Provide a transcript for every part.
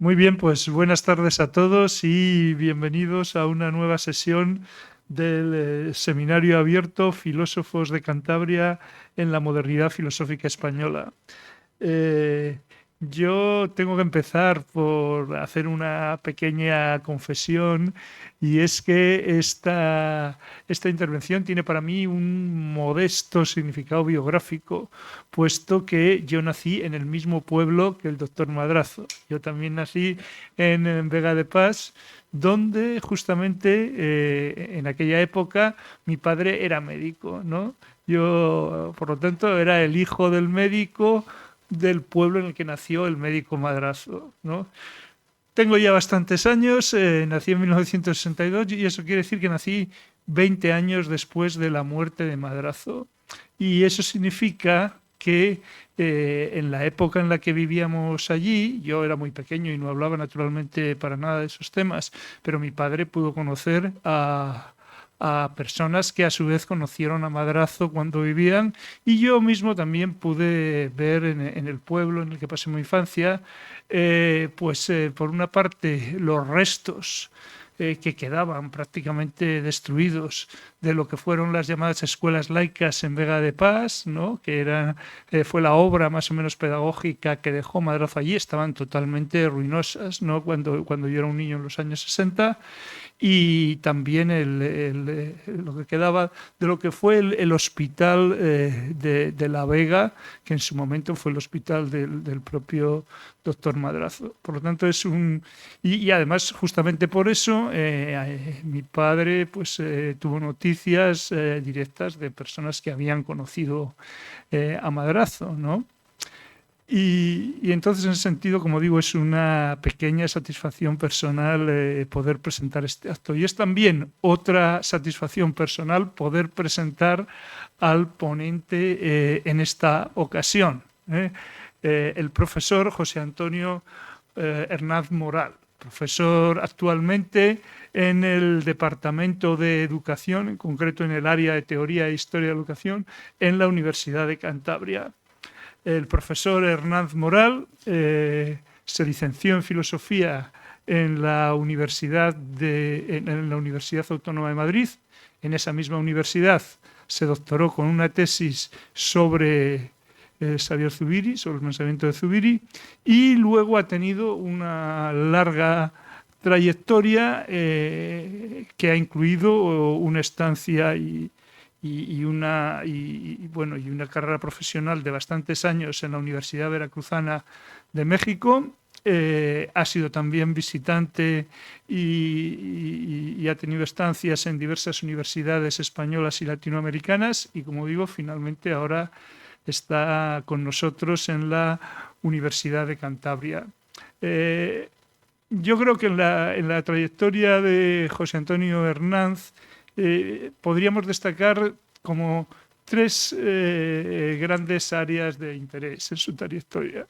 Muy bien, pues buenas tardes a todos y bienvenidos a una nueva sesión del Seminario Abierto Filósofos de Cantabria en la Modernidad Filosófica Española. Eh, yo tengo que empezar por hacer una pequeña confesión y es que esta intervención tiene para mí un modesto significado biográfico, puesto que yo nací en el mismo pueblo que el doctor Madrazo. Yo también nací en Vega de Paz, donde justamente en aquella época mi padre era médico, ¿no? Yo, por lo tanto, era el hijo del médico del pueblo en el que nació el médico Madrazo, ¿no? Tengo ya bastantes años, nací en 1962 y eso quiere decir que nací 20 años después de la muerte de Madrazo. Y eso significa que en la época en la que vivíamos allí, yo era muy pequeño y no hablaba naturalmente para nada de esos temas, pero mi padre pudo conocer a personas que a su vez conocieron a Madrazo cuando vivían y yo mismo también pude ver en el pueblo en el que pasé mi infancia, por una parte los restos que quedaban prácticamente destruidos de lo que fueron las llamadas escuelas laicas en Vega de Paz, ¿no? Fue la obra más o menos pedagógica que dejó Madrazo allí, estaban totalmente ruinosas, ¿no? Cuando yo era un niño en los años 60 y también lo que quedaba de lo que fue el hospital de La Vega, que en su momento fue el hospital del propio doctor Madrazo. Por lo tanto, y además, justamente por eso, mi padre tuvo noticias directas de personas que habían conocido a Madrazo, ¿no? Y entonces, en ese sentido, como digo, es una pequeña satisfacción personal poder presentar este acto. Y es también otra satisfacción personal poder presentar al ponente en esta ocasión, el profesor José Antonio Hernández Moral, profesor actualmente en el Departamento de Educación, en concreto en el área de Teoría e Historia de la Educación, en la Universidad de Cantabria. El profesor Hernández Moral se licenció en Filosofía en la Universidad Autónoma de Madrid. En esa misma universidad se doctoró con una tesis sobre Xavier Zubiri, sobre el pensamiento de Zubiri, y luego ha tenido una larga trayectoria que ha incluido una estancia y una carrera profesional de bastantes años en la Universidad Veracruzana de México. Ha sido también visitante y ha tenido estancias en diversas universidades españolas y latinoamericanas y, como digo, finalmente ahora está con nosotros en la Universidad de Cantabria. Yo creo que en la trayectoria de José Antonio Hernández podríamos destacar como tres grandes áreas de interés en su trayectoria.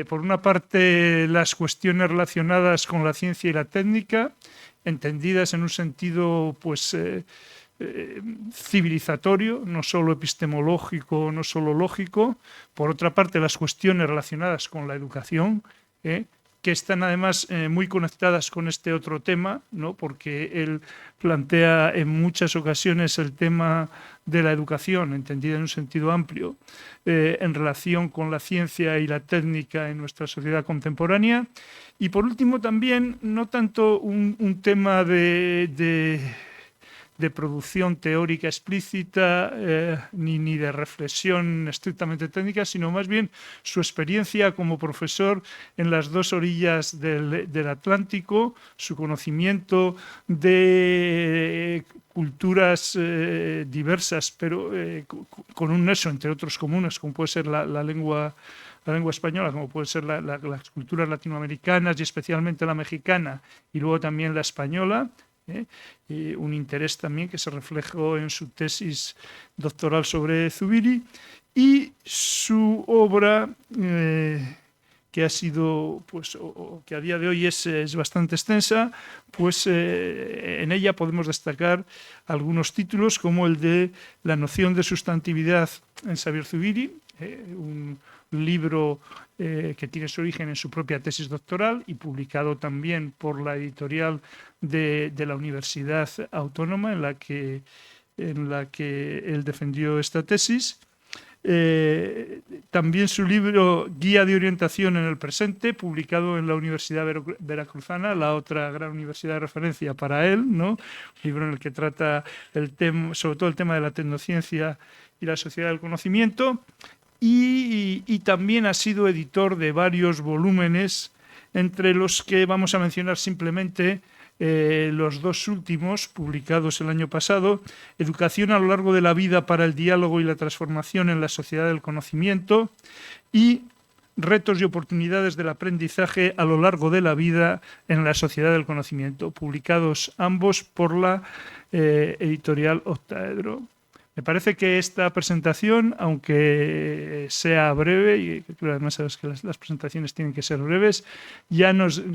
Por una parte, las cuestiones relacionadas con la ciencia y la técnica, entendidas en un sentido civilizatorio, no solo epistemológico, no solo lógico. Por otra parte, las cuestiones relacionadas con la educación, que están además muy conectadas con este otro tema, ¿no? Porque él plantea en muchas ocasiones el tema de la educación, entendida en un sentido amplio, en relación con la ciencia y la técnica en nuestra sociedad contemporánea. Y por último también, no tanto un tema de producción teórica explícita ni de reflexión estrictamente técnica, sino más bien su experiencia como profesor en las dos orillas del Atlántico, su conocimiento de culturas diversas, pero con un nexo entre otros comunes, como puede ser la lengua española, como puede ser las culturas latinoamericanas y especialmente la mexicana, y luego también la española, un interés también que se reflejó en su tesis doctoral sobre Zubiri y su obra que ha sido, pues, o que a día de hoy es bastante extensa, pues en ella podemos destacar algunos títulos como el de La noción de sustantividad en Xavier Zubiri, un libro que tiene su origen en su propia tesis doctoral y publicado también por la editorial de la Universidad Autónoma en la que él defendió esta tesis. También su libro Guía de orientación en el presente, publicado en la Universidad Veracruzana, la otra gran universidad de referencia para él, ¿no? Un libro en el que trata sobre todo el tema de la tecnociencia y la sociedad del conocimiento. Y también ha sido editor de varios volúmenes, entre los que vamos a mencionar simplemente los dos últimos, publicados el año pasado: Educación a lo largo de la vida para el diálogo y la transformación en la sociedad del conocimiento, y Retos y oportunidades del aprendizaje a lo largo de la vida en la sociedad del conocimiento, publicados ambos por la editorial Octaedro. Me parece que esta presentación, aunque sea breve, y creo además sabes que las presentaciones tienen que ser breves,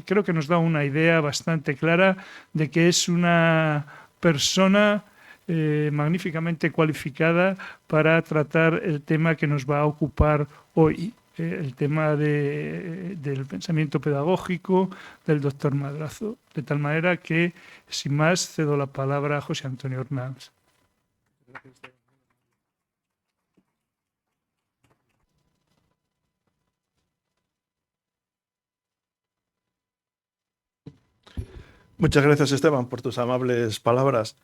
creo que nos da una idea bastante clara de que es una persona magníficamente cualificada para tratar el tema que nos va a ocupar hoy, el tema del pensamiento pedagógico del doctor Madrazo. De tal manera que, sin más, cedo la palabra a José Antonio Hernández. Muchas gracias, Esteban, por tus amables palabras.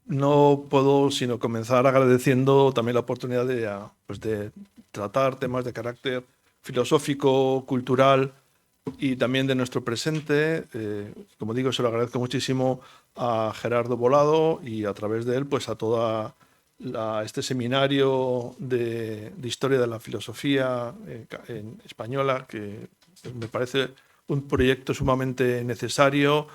No puedo sino comenzar agradeciendo también la oportunidad de tratar temas de carácter filosófico, cultural y también de nuestro presente. Como digo, se lo agradezco muchísimo a Gerardo Bolado y a través de él pues a toda este seminario de historia de la filosofía española, que me parece un proyecto sumamente necesario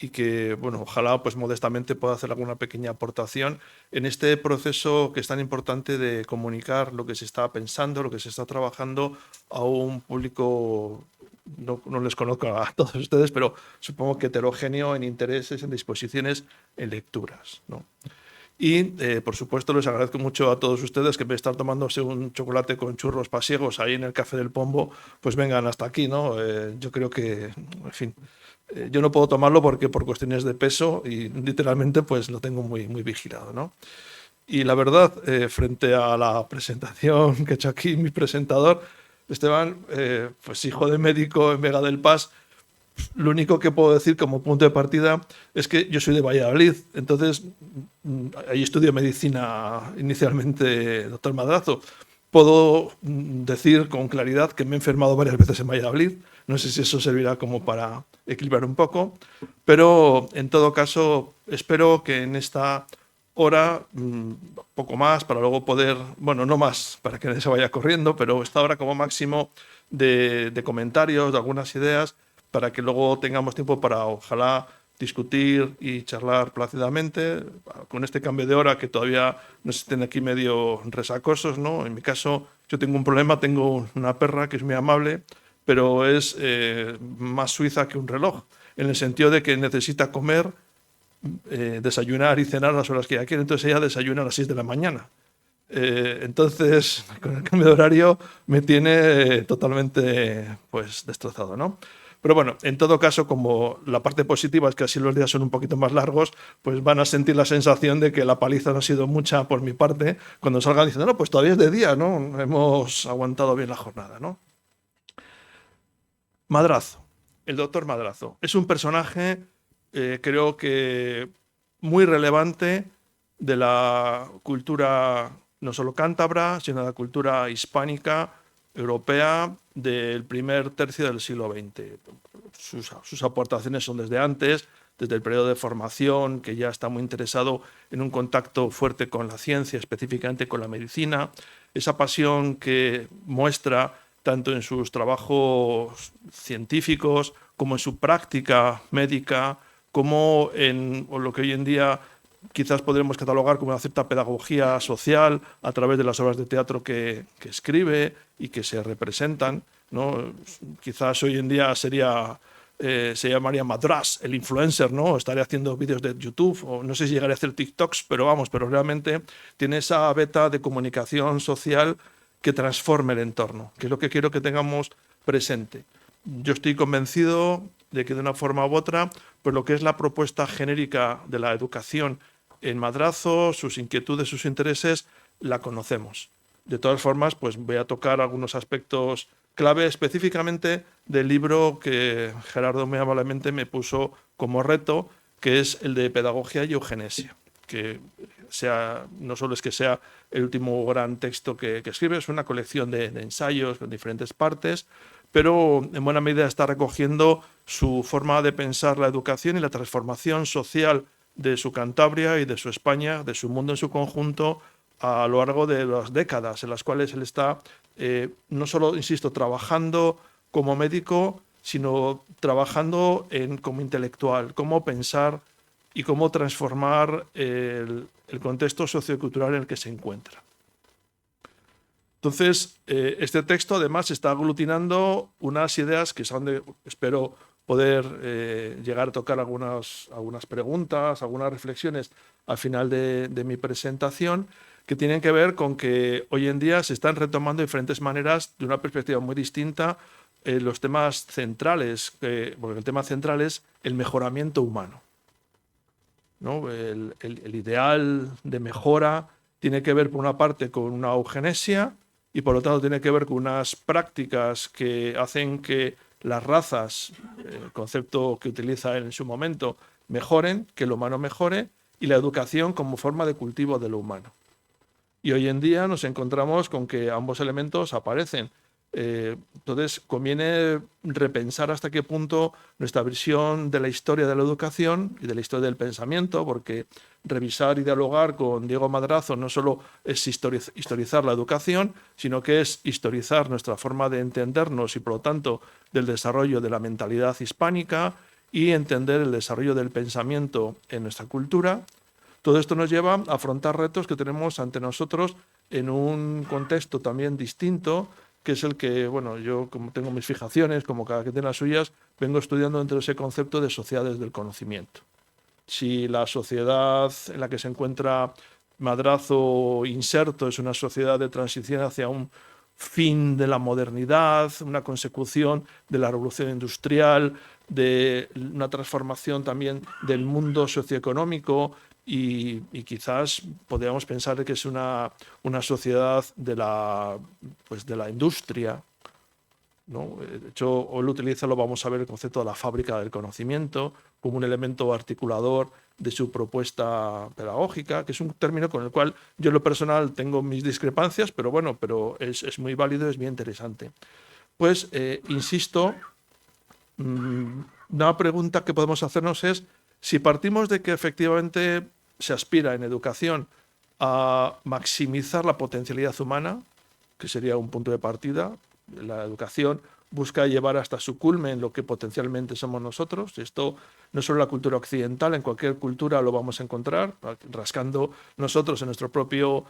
y que, bueno, ojalá pues modestamente pueda hacer alguna pequeña aportación en este proceso que es tan importante de comunicar lo que se está pensando, lo que se está trabajando a un público, no les conozco a todos ustedes, pero supongo que heterogéneo en intereses, en disposiciones, en lecturas, ¿no? Y, por supuesto, les agradezco mucho a todos ustedes que en vez de estar tomándose un chocolate con churros pasiegos ahí en el Café del Pombo, pues vengan hasta aquí, ¿no? Yo creo que, en fin, yo no puedo tomarlo porque por cuestiones de peso y literalmente pues lo tengo muy, muy vigilado, ¿no? Y la verdad, frente a la presentación que ha hecho aquí mi presentador, Esteban, pues hijo de médico en Vega del Paz, lo único que puedo decir como punto de partida es que yo soy de Valladolid, entonces ahí estudio medicina inicialmente, doctor Madrazo. Puedo decir con claridad que me he enfermado varias veces en Valladolid. No sé si eso servirá como para equilibrar un poco, pero en todo caso espero que en esta hora, poco más, para luego poder, bueno, no más para que nadie se vaya corriendo, pero esta hora como máximo de comentarios, de algunas ideas, para que luego tengamos tiempo para, ojalá, discutir y charlar plácidamente, con este cambio de hora que todavía nos estén aquí medio resacosos, ¿no? En mi caso, yo tengo un problema, tengo una perra que es muy amable, pero es más suiza que un reloj, en el sentido de que necesita comer, desayunar y cenar a las horas que ella quiere, entonces ella desayuna a las 6 de la mañana. Entonces, con el cambio de horario me tiene totalmente pues, destrozado, ¿no? Pero bueno, en todo caso, como la parte positiva es que así los días son un poquito más largos, pues van a sentir la sensación de que la paliza no ha sido mucha por mi parte. Cuando salgan diciendo, no, pues todavía es de día, ¿no? Hemos aguantado bien la jornada, ¿no? Madrazo, el doctor Madrazo. Es un personaje, creo que muy relevante de la cultura no solo cántabra, sino de la cultura hispánica, europea, del primer tercio del siglo XX. Sus aportaciones son desde antes, desde el periodo de formación, que ya está muy interesado en un contacto fuerte con la ciencia, específicamente con la medicina, esa pasión que muestra tanto en sus trabajos científicos como en su práctica médica, como en lo que hoy en día quizás podremos catalogar como una cierta pedagogía social a través de las obras de teatro que escribe y que se representan, ¿no? Quizás hoy en día se llamaría Madras, el influencer, ¿no? Estaría haciendo vídeos de YouTube, o no sé si llegaría a hacer TikToks, pero realmente tiene esa beta de comunicación social que transforme el entorno, que es lo que quiero que tengamos presente. Yo estoy convencido de que de una forma u otra, pues lo que es la propuesta genérica de la educación en Madrazo, sus inquietudes, sus intereses, la conocemos. De todas formas, pues voy a tocar algunos aspectos clave específicamente del libro que Gerardo muy amablemente me puso como reto, que es el de Pedagogía y Eugenesia, que no solo es que sea el último gran texto que escribe, es una colección de ensayos con diferentes partes, pero en buena medida está recogiendo su forma de pensar la educación y la transformación social de su Cantabria y de su España, de su mundo en su conjunto, a lo largo de las décadas en las cuales él está, no solo, insisto, trabajando como médico, sino trabajando como intelectual, cómo pensar y cómo transformar el contexto sociocultural en el que se encuentra. Entonces, este texto además está aglutinando unas ideas que son espero poder llegar a tocar algunas preguntas, algunas reflexiones al final de mi presentación, que tienen que ver con que hoy en día se están retomando de diferentes maneras, de una perspectiva muy distinta, los temas centrales, porque el tema central es el mejoramiento humano, ¿no? El ideal de mejora tiene que ver, por una parte, con una eugenesia y, por lo tanto, tiene que ver con unas prácticas que hacen que las razas, el concepto que utiliza él en su momento, mejoren, que el humano mejore, y la educación como forma de cultivo de lo humano. Y hoy en día nos encontramos con que ambos elementos aparecen. Entonces, conviene repensar hasta qué punto nuestra visión de la historia de la educación y de la historia del pensamiento, porque revisar y dialogar con Diego Madrazo no solo es historizar la educación, sino que es historizar nuestra forma de entendernos y, por lo tanto, del desarrollo de la mentalidad hispánica y entender el desarrollo del pensamiento en nuestra cultura. Todo esto nos lleva a afrontar retos que tenemos ante nosotros en un contexto también distinto, que es el que, bueno, yo como tengo mis fijaciones, como cada que tiene las suyas, vengo estudiando dentro de ese concepto de sociedades del conocimiento. Si la sociedad en la que se encuentra Madrazo inserto es una sociedad de transición hacia un fin de la modernidad, una consecución de la revolución industrial, de una transformación también del mundo socioeconómico, y quizás podríamos pensar que es una sociedad de la industria, ¿no? De hecho, hoy lo vamos a ver, el concepto de la fábrica del conocimiento como un elemento articulador de su propuesta pedagógica, que es un término con el cual yo en lo personal tengo mis discrepancias, pero bueno, es muy válido, es bien interesante. Pues, insisto, una pregunta que podemos hacernos es si partimos de que efectivamente se aspira en educación a maximizar la potencialidad humana, que sería un punto de partida. La educación busca llevar hasta su culmen lo que potencialmente somos nosotros. Esto no solo en la cultura occidental, en cualquier cultura lo vamos a encontrar, rascando nosotros en nuestro propio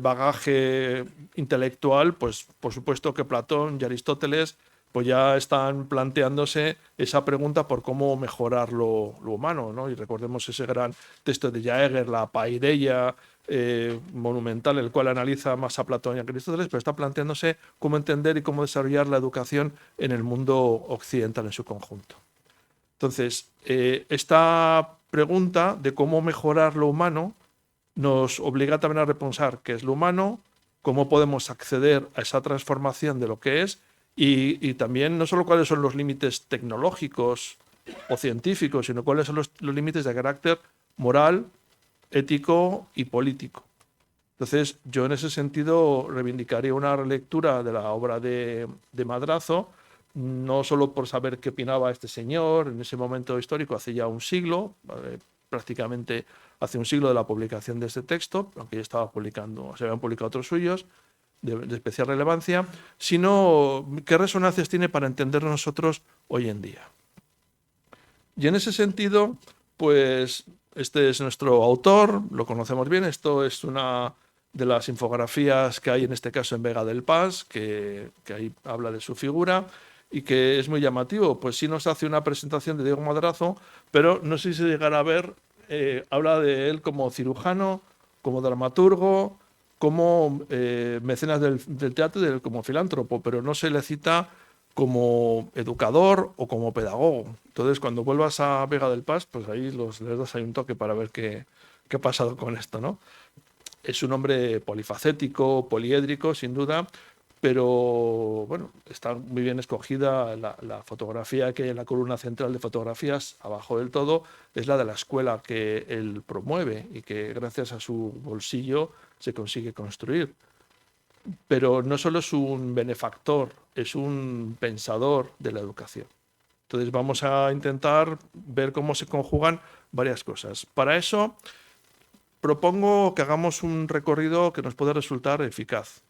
bagaje intelectual, pues por supuesto que Platón y Aristóteles pues ya están planteándose esa pregunta por cómo mejorar lo humano, ¿no? Y recordemos ese gran texto de Jaeger, la Paideia, monumental, el cual analiza más a Platón y a Aristóteles, pero está planteándose cómo entender y cómo desarrollar la educación en el mundo occidental en su conjunto. Entonces, esta pregunta de cómo mejorar lo humano nos obliga también a repensar qué es lo humano, cómo podemos acceder a esa transformación de lo que es, y también no solo cuáles son los límites tecnológicos o científicos, sino cuáles son los límites de carácter moral, ético y político. Entonces, yo en ese sentido reivindicaría una relectura de la obra de Madrazo, no solo por saber qué opinaba este señor en ese momento histórico, hace ya un siglo, prácticamente hace un siglo de la publicación de este texto, aunque ya se habían publicado otros suyos, de especial relevancia, sino qué resonancias tiene para entender nosotros hoy en día. Y en ese sentido, pues este es nuestro autor, lo conocemos bien, esto es una de las infografías que hay en este caso en Vega del Paz, que ahí habla de su figura y que es muy llamativo. Pues sí nos hace una presentación de Diego Madrazo, pero no sé si se llegará a ver, habla de él como cirujano, como dramaturgo, como mecenas del teatro, como filántropo, pero no se le cita como educador o como pedagogo. Entonces, cuando vuelvas a Vega del Paz, pues ahí les das ahí un toque para ver qué ha pasado con esto, ¿no? Es un hombre polifacético, poliédrico, sin duda, pero bueno, está muy bien escogida la fotografía que hay en la columna central de fotografías, abajo del todo, es la de la escuela que él promueve y que gracias a su bolsillo se consigue construir. Pero no solo es un benefactor, es un pensador de la educación. Entonces vamos a intentar ver cómo se conjugan varias cosas. Para eso propongo que hagamos un recorrido que nos pueda resultar eficaz,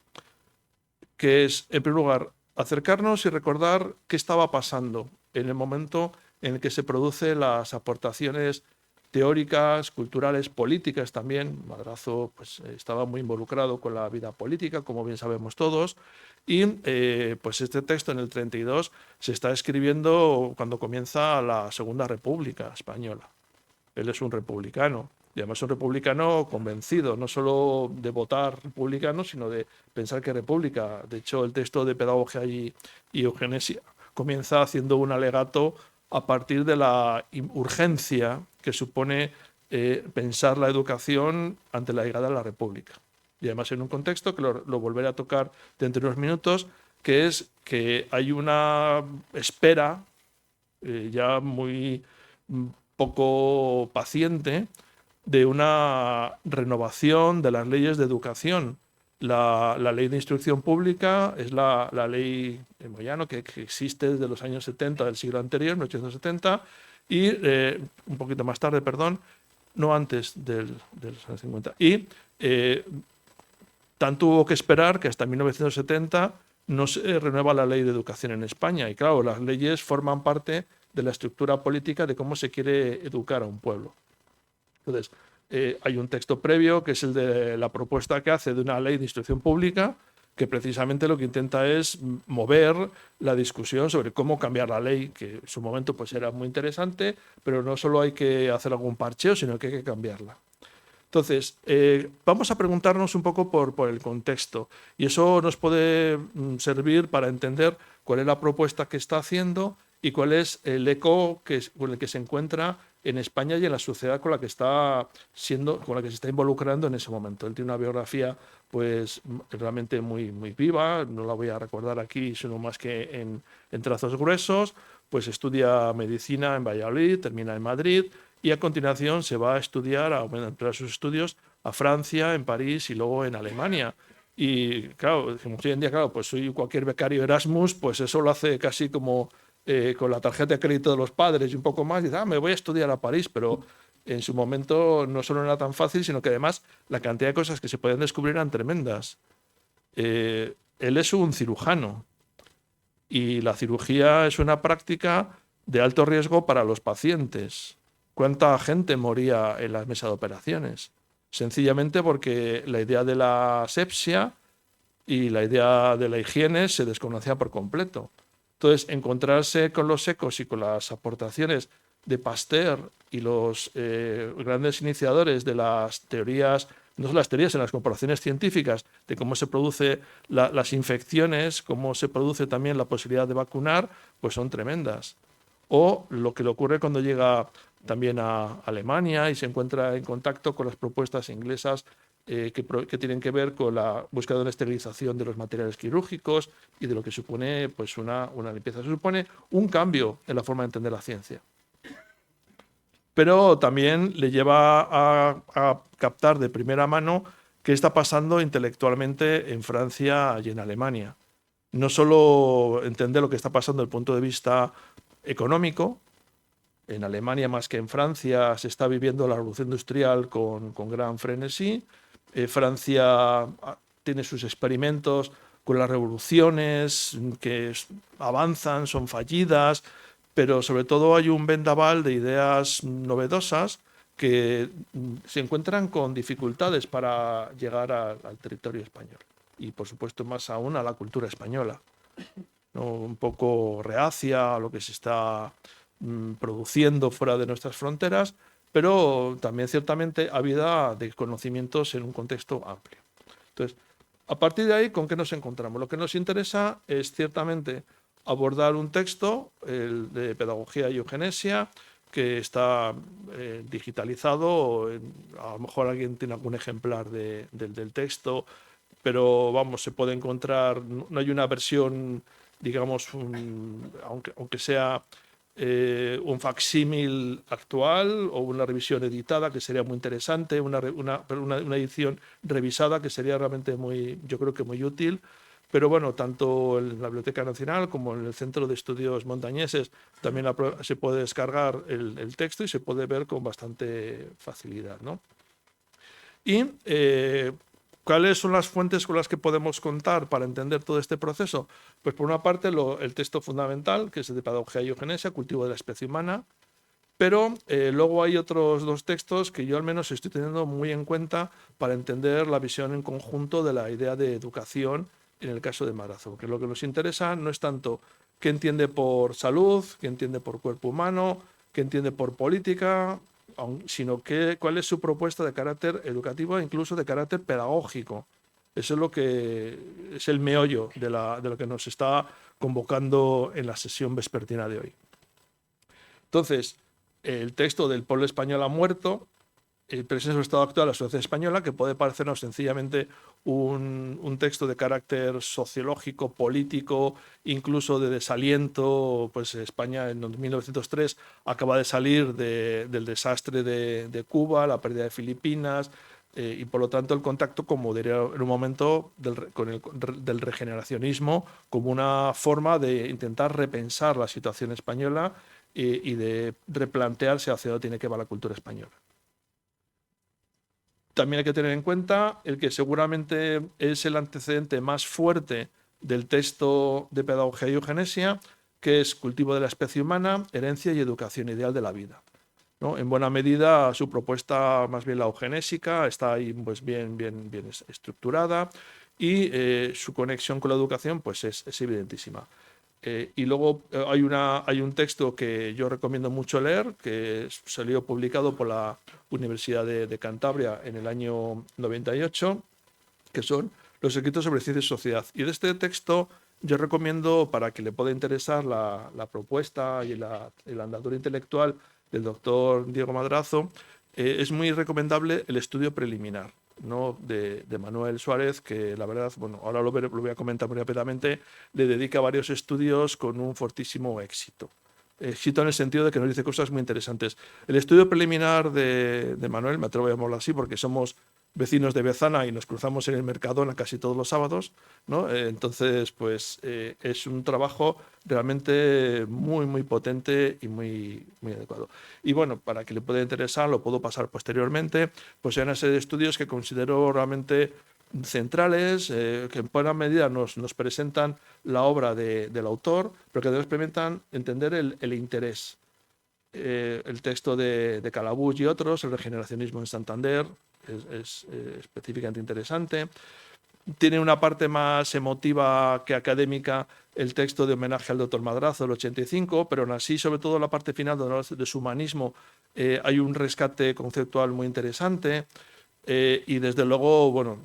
que es, en primer lugar, acercarnos y recordar qué estaba pasando en el momento en el que se producen las aportaciones teóricas, culturales, políticas también. Madrazo pues, estaba muy involucrado con la vida política, como bien sabemos todos, y pues este texto en el 32 se está escribiendo cuando comienza la Segunda República Española. Él es un republicano. Y además un republicano convencido, no solo de votar republicano, sino de pensar que república. De hecho, el texto de Pedagogía y Eugenesia comienza haciendo un alegato a partir de la urgencia que supone pensar la educación ante la llegada de la república. Y además en un contexto que lo volveré a tocar dentro de unos minutos, que es que hay una espera ya muy poco paciente de una renovación de las leyes de educación. La ley de instrucción pública es la ley Moyano que existe desde los años 70 del siglo anterior, 1870, y un poquito más tarde, perdón, no antes de los años 50. Y tanto hubo que esperar que hasta 1970 no se renueva la ley de educación en España. Y claro, las leyes forman parte de la estructura política de cómo se quiere educar a un pueblo. Entonces, hay un texto previo, que es el de la propuesta que hace de una ley de instrucción pública, que precisamente lo que intenta es mover la discusión sobre cómo cambiar la ley, que en su momento pues era muy interesante, pero no solo hay que hacer algún parcheo, sino que hay que cambiarla. Entonces, vamos a preguntarnos un poco por el contexto, y eso nos puede servir para entender cuál es la propuesta que está haciendo y cuál es el eco con el que se encuentra en España y en la sociedad con la que con la que se está involucrando en ese momento. Él tiene una biografía pues realmente muy, muy viva, no la voy a recordar aquí, sino más que en trazos gruesos. Pues estudia medicina en Valladolid, termina en Madrid y a continuación se va a estudiar, a ampliar sus estudios a Francia, en París y luego en Alemania. Y claro, hoy en día, claro, pues soy cualquier becario Erasmus, pues eso lo hace casi como con la tarjeta de crédito de los padres y un poco más, y dice, me voy a estudiar a París, pero en su momento no solo no era tan fácil, sino que además la cantidad de cosas que se podían descubrir eran tremendas. Él es un cirujano y la cirugía es una práctica de alto riesgo para los pacientes. ¿Cuánta gente moría en las mesas de operaciones? Sencillamente porque la idea de la asepsia y la idea de la higiene se desconocía por completo. Entonces, encontrarse con los ecos y con las aportaciones de Pasteur y los grandes iniciadores de las teorías, no solo las teorías, en las comparaciones científicas de cómo se producen las infecciones, cómo se produce también la posibilidad de vacunar, pues son tremendas. O lo que le ocurre cuando llega también a Alemania y se encuentra en contacto con las propuestas inglesas que tienen que ver con la búsqueda de una esterilización de los materiales quirúrgicos y de lo que supone pues una limpieza. Se supone un cambio en la forma de entender la ciencia. Pero también le lleva a captar de primera mano qué está pasando intelectualmente en Francia y en Alemania. No solo entender lo que está pasando desde el punto de vista económico. En Alemania más que en Francia se está viviendo la revolución industrial con gran frenesí. Francia tiene sus experimentos con las revoluciones que avanzan, son fallidas, pero sobre todo hay un vendaval de ideas novedosas que se encuentran con dificultades para llegar al territorio español y, por supuesto, más aún a la cultura española, ¿no? Un poco reacia a lo que se está produciendo fuera de nuestras fronteras, pero también ciertamente ávida de conocimientos en un contexto amplio. Entonces, a partir de ahí, ¿con qué nos encontramos? Lo que nos interesa es ciertamente abordar un texto, el de Pedagogía y Eugenesia, que está digitalizado. A lo mejor alguien tiene algún ejemplar del texto, pero vamos, se puede encontrar, no hay una versión, digamos, aunque sea un facsímil actual o una revisión editada, que sería muy interesante, una edición revisada, que sería realmente muy, yo creo que muy útil. Pero bueno, tanto en la Biblioteca Nacional como en el Centro de Estudios Montañeses también se puede descargar el texto y se puede ver con bastante facilidad, ¿no? Y ¿cuáles son las fuentes con las que podemos contar para entender todo este proceso? Pues por una parte el texto fundamental, que es el de Pedagogía y Eugenesia, Cultivo de la especie humana, pero luego hay otros dos textos que yo al menos estoy teniendo muy en cuenta para entender la visión en conjunto de la idea de educación en el caso de Madrazo, porque lo que nos interesa no es tanto qué entiende por salud, qué entiende por cuerpo humano, qué entiende por política, sino cuál es su propuesta de carácter educativo e incluso de carácter pedagógico. Eso es lo que es el meollo de lo que nos está convocando en la sesión vespertina de hoy. Entonces, el texto del pueblo español ha muerto, presenta su estado actual a la sociedad española, que puede parecernos sencillamente un texto de carácter sociológico, político, incluso de desaliento. Pues España en 1903 acaba de salir del desastre de Cuba, la pérdida de Filipinas, y por lo tanto el contacto, como diría en un momento, del regeneracionismo como una forma de intentar repensar la situación española y de replantearse hacia dónde tiene que ir la cultura española. También hay que tener en cuenta el que seguramente es el antecedente más fuerte del texto de Pedagogía y Eugenesia, que es Cultivo de la especie humana, herencia y educación ideal de la vida, ¿no? En buena medida su propuesta, más bien la eugenésica, está ahí pues bien estructurada, y su conexión con la educación pues es evidentísima. Y luego hay un texto que yo recomiendo mucho leer, que salió publicado por la Universidad de Cantabria en el año 98, que son los escritos sobre ciencia y sociedad. Y de este texto yo recomiendo, para que le pueda interesar la propuesta y la andadura intelectual del doctor Diego Madrazo, es muy recomendable el estudio preliminar, ¿no? de Manuel Suárez, que la verdad, bueno, ahora lo voy a comentar muy rápidamente, le dedica varios estudios con un fortísimo éxito. Éxito en el sentido de que nos dice cosas muy interesantes. El estudio preliminar de Manuel, me atrevo a llamarlo así porque somos vecinos de Bezana y nos cruzamos en el Mercadona casi todos los sábados, ¿no? Entonces, pues es un trabajo realmente muy potente y muy adecuado. Y bueno, para que le pueda interesar, lo puedo pasar posteriormente, pues hay una serie de estudios que considero realmente centrales, que en buena medida nos presentan la obra del autor, pero que además permitan entender el interés. El texto de Calabuig y otros, el regeneracionismo en Santander, es específicamente interesante. Tiene una parte más emotiva que académica el texto de homenaje al doctor Madrazo del 85, pero aún así, sobre todo la parte final de su humanismo, hay un rescate conceptual muy interesante. Y desde luego, bueno,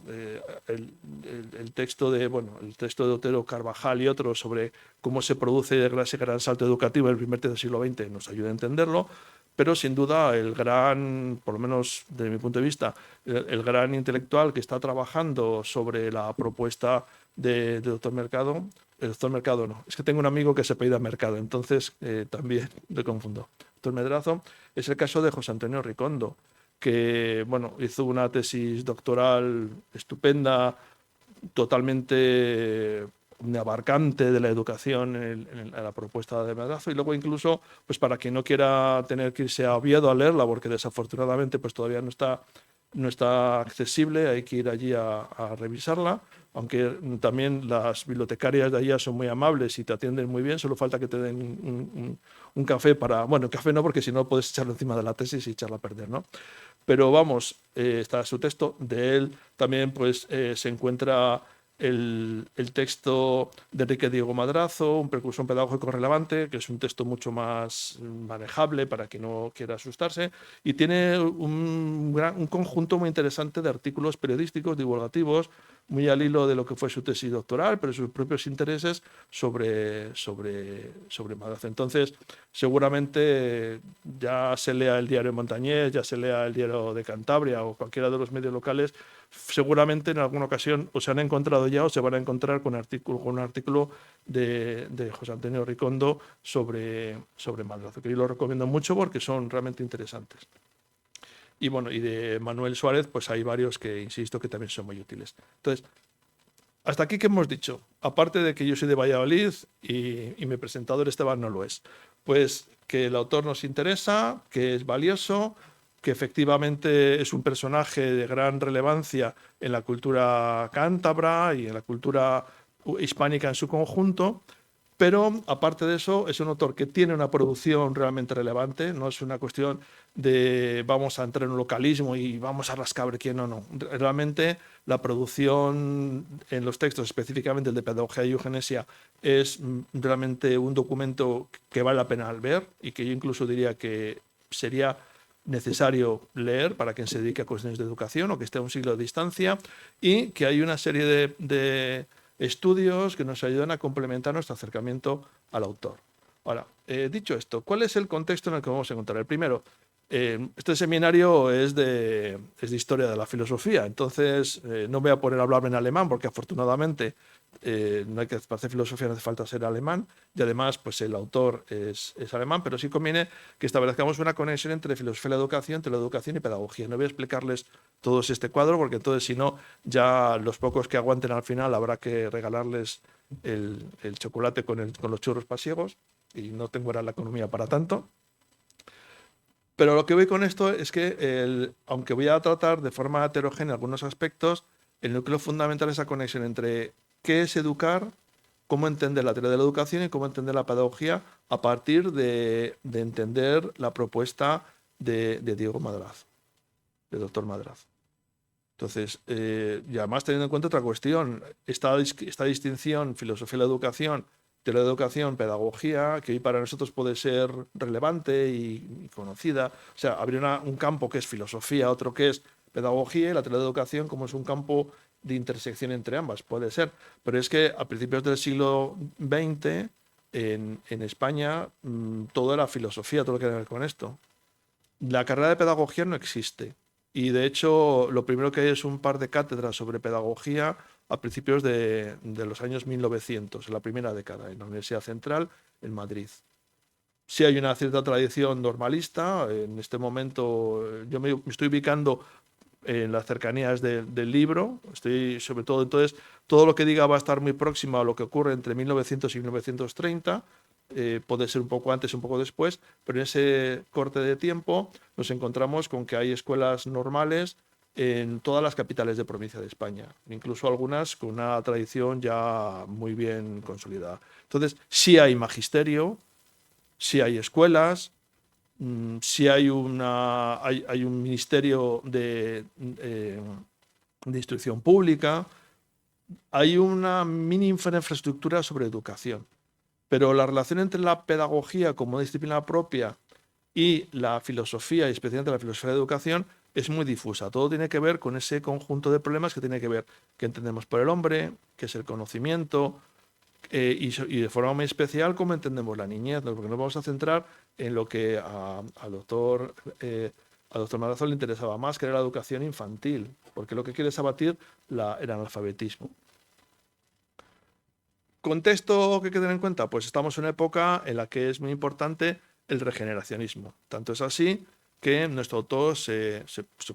el texto de Otero Carvajal y otros sobre cómo se produce ese gran salto educativo en el primer tercio del siglo XX nos ayuda a entenderlo, pero sin duda el gran, por lo menos desde mi punto de vista, el gran intelectual que está trabajando sobre la propuesta de doctor Mercado, el doctor Mercado no, es que tengo un amigo que se apellida Mercado, entonces también me confundo. Doctor Madrazo, es el caso de José Antonio Ricondo, que bueno, hizo una tesis doctoral estupenda, totalmente abarcante de la educación en la propuesta de Madrazo, y luego incluso, pues para quien no quiera tener que irse a Oviedo a leerla, porque desafortunadamente pues todavía no está accesible, hay que ir allí a revisarla, aunque también las bibliotecarias de allá son muy amables y te atienden muy bien, solo falta que te den un café para... Bueno, café no, porque si no puedes echarlo encima de la tesis y echarla a perder, ¿no? Pero vamos, está su texto. De él también pues, se encuentra el texto de Enrique Diego Madrazo, un precursor pedagógico relevante, que es un texto mucho más manejable para quien no quiera asustarse, y tiene un conjunto muy interesante de artículos periodísticos, divulgativos, muy al hilo de lo que fue su tesis doctoral, pero sus propios intereses sobre Madrazo. Entonces, seguramente ya se lea el diario Montañés, ya se lea el diario de Cantabria o cualquiera de los medios locales, seguramente en alguna ocasión o se han encontrado ya o se van a encontrar con un artículo de José Antonio Ricondo sobre Madrazo, que yo lo recomiendo mucho porque son realmente interesantes. Y bueno, y de Manuel Suárez, pues hay varios que, insisto, que también son muy útiles. Entonces, hasta aquí, ¿qué hemos dicho? Aparte de que yo soy de Valladolid y mi presentador Esteban no lo es. Pues que el autor nos interesa, que es valioso, que efectivamente es un personaje de gran relevancia en la cultura cántabra y en la cultura hispánica en su conjunto. Pero aparte de eso, es un autor que tiene una producción realmente relevante, no es una cuestión de vamos a entrar en un localismo y vamos a rascar quién o no. Realmente la producción en los textos, específicamente el de Pedagogía y Eugenesia, es realmente un documento que vale la pena ver y que yo incluso diría que sería necesario leer para quien se dedique a cuestiones de educación o que esté a un siglo de distancia, y que hay una serie de estudios que nos ayudan a complementar nuestro acercamiento al autor. Ahora, dicho esto, ¿cuál es el contexto en el que vamos a encontrar? El primero, este seminario es de historia de la filosofía, entonces no voy a poner a hablar en alemán porque afortunadamente no hay que para hacer filosofía, no hace falta ser alemán, y además pues el autor es alemán, pero sí conviene que establezcamos una conexión entre filosofía y la educación, entre la educación y pedagogía. No voy a explicarles todos este cuadro porque entonces si no, ya los pocos que aguanten al final habrá que regalarles el chocolate con los churros pasiegos, y no tengo ahora la economía para tanto. Pero lo que voy con esto es que, aunque voy a tratar de forma heterogénea algunos aspectos, el núcleo fundamental es esa conexión entre qué es educar, cómo entender la teoría de la educación y cómo entender la pedagogía a partir de entender la propuesta de Diego Madrazo, del doctor Madrazo. Entonces, y además teniendo en cuenta otra cuestión, esta distinción, filosofía de la educación, teoría de la educación, pedagogía, que hoy para nosotros puede ser relevante y conocida. O sea, habría un campo que es filosofía, otro que es pedagogía, y la teoría de la educación como es un campo de intersección entre ambas, puede ser. Pero es que a principios del siglo XX, en España, todo era filosofía, todo lo que tiene que ver con esto. La carrera de pedagogía no existe. Y de hecho, lo primero que hay es un par de cátedras sobre pedagogía a principios de los años 1900, en la primera década, en la Universidad Central, en Madrid. Sí hay una cierta tradición normalista. En este momento yo me estoy ubicando en las cercanías del libro. Estoy sobre todo, entonces, todo lo que diga va a estar muy próximo a lo que ocurre entre 1900 y 1930. Puede ser un poco antes, un poco después, pero en ese corte de tiempo nos encontramos con que hay escuelas normales en todas las capitales de provincia de España, incluso algunas con una tradición ya muy bien consolidada. Entonces, sí hay magisterio, sí hay escuelas, sí hay un ministerio de instrucción pública, hay una mini infraestructura sobre educación. Pero la relación entre la pedagogía como disciplina propia y la filosofía, y especialmente la filosofía de educación, es muy difusa. Todo tiene que ver con ese conjunto de problemas que tiene que ver qué entendemos por el hombre, qué es el conocimiento, y de forma muy especial cómo entendemos la niñez, ¿no? Porque nos vamos a centrar en lo que al doctor Madrazo le interesaba más, que era la educación infantil, porque lo que quiere es abatir el analfabetismo. ¿Contexto que hay que tener en cuenta? Pues estamos en una época en la que es muy importante el regeneracionismo. Tanto es así que nuestro autor se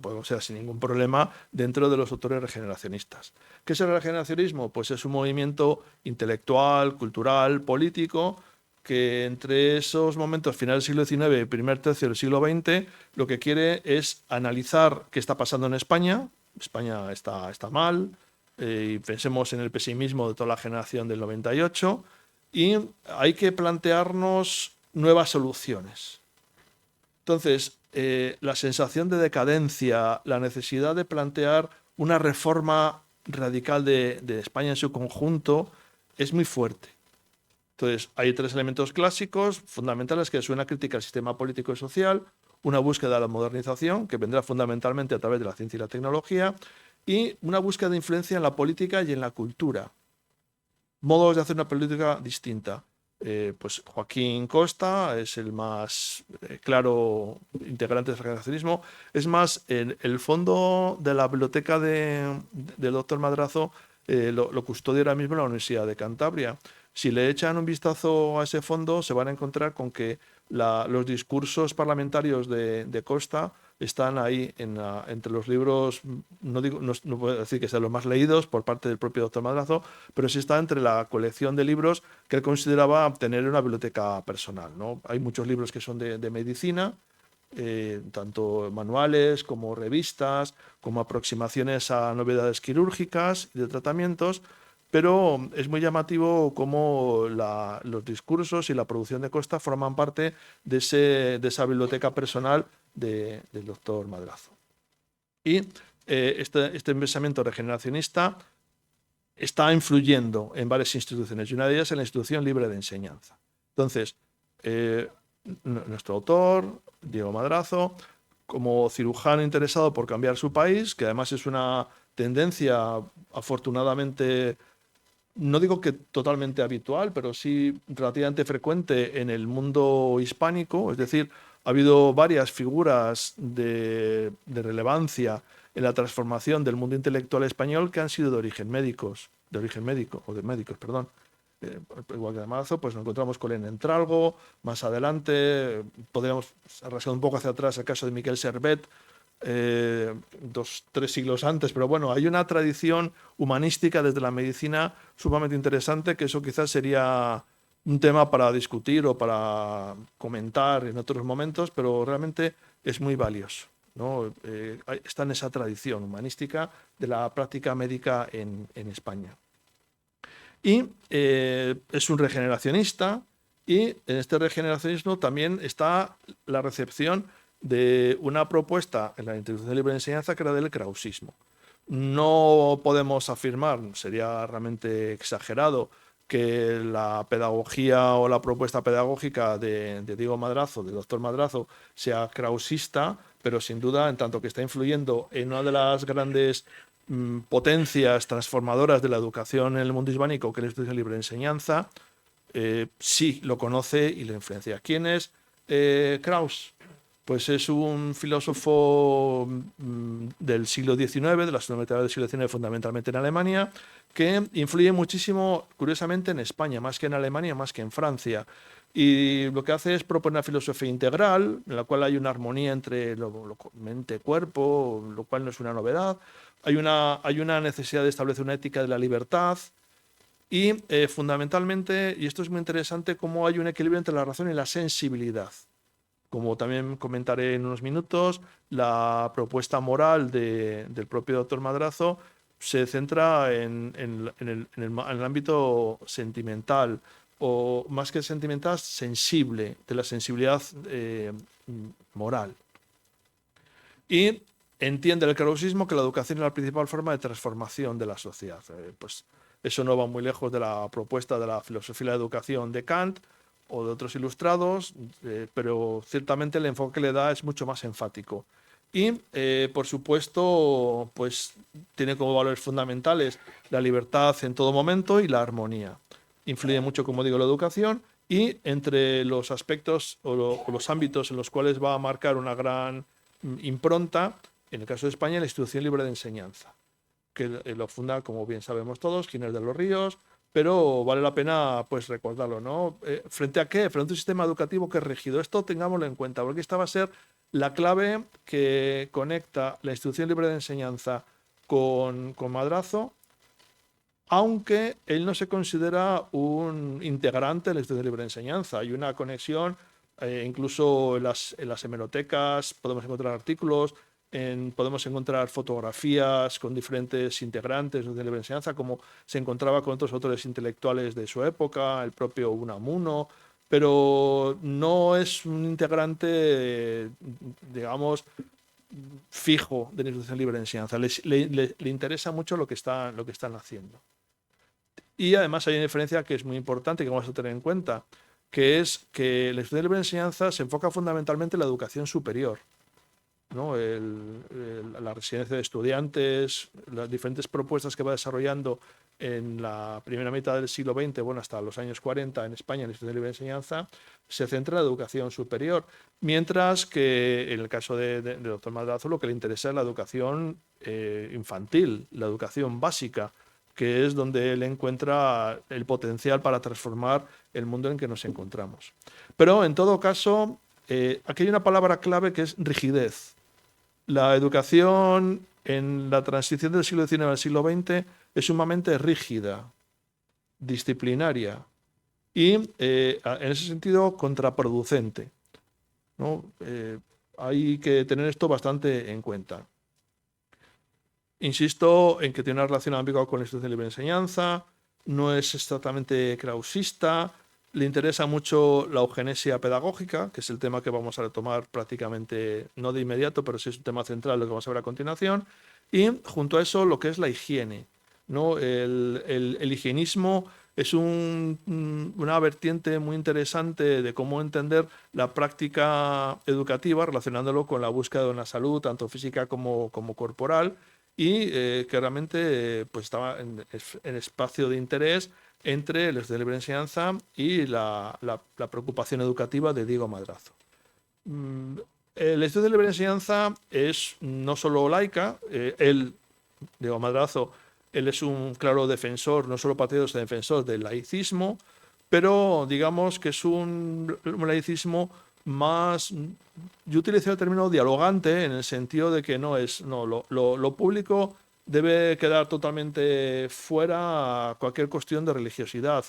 puede considerar sin ningún problema dentro de los autores regeneracionistas. ¿Qué es el regeneracionismo? Pues es un movimiento intelectual, cultural, político, que entre esos momentos, final del siglo XIX y primer tercio del siglo XX, lo que quiere es analizar qué está pasando en España. España está mal. y pensemos en el pesimismo de toda la generación del 98, y hay que plantearnos nuevas soluciones. Entonces, la sensación de decadencia, la necesidad de plantear una reforma radical de España en su conjunto es muy fuerte. Entonces, hay tres elementos clásicos fundamentales, que es una crítica al sistema político y social, una búsqueda de la modernización, que vendrá fundamentalmente a través de la ciencia y la tecnología, y una búsqueda de influencia en la política y en la cultura. Modos de hacer una política distinta. Pues Joaquín Costa es el más claro integrante del generacionismo. Es más, el fondo de la biblioteca del doctor Madrazo lo custodia ahora mismo la Universidad de Cantabria. Si le echan un vistazo a ese fondo, se van a encontrar con que los discursos parlamentarios de Costa están ahí entre los libros, no puedo decir que sean los más leídos por parte del propio doctor Madrazo, pero sí está entre la colección de libros que él consideraba tener en una biblioteca personal, ¿no? Hay muchos libros que son de medicina, tanto manuales como revistas, como aproximaciones a novedades quirúrgicas y de tratamientos, pero es muy llamativo cómo los discursos y la producción de Costa forman parte de esa biblioteca personal del doctor Madrazo. Y este pensamiento regeneracionista está influyendo en varias instituciones, y una de ellas es la Institución Libre de Enseñanza. Entonces, nuestro autor, Diego Madrazo, como cirujano interesado por cambiar su país, que además es una tendencia afortunadamente, no digo que totalmente habitual, pero sí relativamente frecuente en el mundo hispánico, es decir, ha habido varias figuras de relevancia en la transformación del mundo intelectual español que han sido de origen médico, perdón. Igual que de Madrazo, pues nos encontramos con Elena Entralgo, más adelante podríamos arrastrar un poco hacia atrás el caso de Miquel Servet, 3 siglos antes, pero bueno, hay una tradición humanística desde la medicina sumamente interesante, que eso quizás sería un tema para discutir o para comentar en otros momentos, pero realmente es muy valioso, ¿no? Está en esa tradición humanística de la práctica médica en España. Y es un regeneracionista, y en este regeneracionismo también está la recepción de una propuesta en la Institución Libre de Enseñanza, que era del krausismo. No podemos afirmar, sería realmente exagerado, que la pedagogía o la propuesta pedagógica de Diego Madrazo, del doctor Madrazo, sea krausista, pero sin duda, en tanto que está influyendo en una de las grandes potencias transformadoras de la educación en el mundo hispánico, que es la Institución Libre de Enseñanza, sí lo conoce y le influencia. ¿Quién es Krauss? Pues es un filósofo del siglo XIX, de la segunda mitad del siglo XIX, fundamentalmente en Alemania, que influye muchísimo, curiosamente, en España, más que en Alemania, más que en Francia. Y lo que hace es proponer una filosofía integral, en la cual hay una armonía entre mente-cuerpo, lo cual no es una novedad. Hay una necesidad de establecer una ética de la libertad, y fundamentalmente, y esto es muy interesante, cómo hay un equilibrio entre la razón y la sensibilidad. Como también comentaré en unos minutos, la propuesta moral del propio doctor Madrazo se centra en el ámbito sentimental, o más que sentimental, sensible, de la sensibilidad moral. Y entiende el krausismo que la educación es la principal forma de transformación de la sociedad. Pues eso no va muy lejos de la propuesta de la filosofía de la educación de Kant o de otros ilustrados, pero ciertamente el enfoque que le da es mucho más enfático. Y, por supuesto, pues tiene como valores fundamentales la libertad en todo momento y la armonía. Influye mucho, como digo, la educación, y entre los aspectos o los ámbitos en los cuales va a marcar una gran impronta, en el caso de España, la Institución Libre de Enseñanza, que lo funda, como bien sabemos todos, Ginés de los Ríos, pero vale la pena pues recordarlo, ¿no? ¿Frente a qué? Frente a un sistema educativo que es rígido. Esto tengámoslo en cuenta, porque esta va a ser la clave que conecta la Institución Libre de Enseñanza con Madrazo, aunque él no se considera un integrante de la Institución Libre de Enseñanza. Hay una conexión, incluso en las hemerotecas podemos encontrar artículos podemos encontrar fotografías con diferentes integrantes de la libre enseñanza, como se encontraba con otros autores intelectuales de su época, el propio Unamuno, pero no es un integrante, digamos, fijo de la institución libre de enseñanza. Le interesa mucho lo que están haciendo. Y además hay una diferencia que es muy importante que vamos a tener en cuenta, que es que la institución libre de enseñanza se enfoca fundamentalmente en la educación superior, ¿no? La residencia de estudiantes, las diferentes propuestas que va desarrollando en la primera mitad del siglo XX, bueno, hasta los años 40 en España, en la institución libre de enseñanza, se centra en la educación superior, mientras que en el caso del doctor Madrazo lo que le interesa es la educación infantil, la educación básica, que es donde él encuentra el potencial para transformar el mundo en que nos encontramos. Pero en todo caso, aquí hay una palabra clave que es rigidez. La educación en la transición del siglo XIX al siglo XX es sumamente rígida, disciplinaria y, en ese sentido, contraproducente, ¿no? Hay que tener esto bastante en cuenta. Insisto en que tiene una relación ambigua con la institución de libre enseñanza, no es exactamente krausista, le interesa mucho la eugenesia pedagógica, que es el tema que vamos a retomar prácticamente, no de inmediato, pero sí es un tema central, lo que vamos a ver a continuación, y junto a eso lo que es la higiene, ¿no? El higienismo es una vertiente muy interesante de cómo entender la práctica educativa relacionándolo con la búsqueda de una salud, tanto física como corporal, y que realmente pues estaba en espacio de interés entre el estudio de libre enseñanza y la preocupación educativa de Diego Madrazo. El estudio de libre enseñanza es no solo laica, Diego Madrazo, él es un claro defensor, no solo partidario, sino defensor del laicismo, pero digamos que es un laicismo más, yo utilizo el término dialogante en el sentido de que lo público debe quedar totalmente fuera a cualquier cuestión de religiosidad.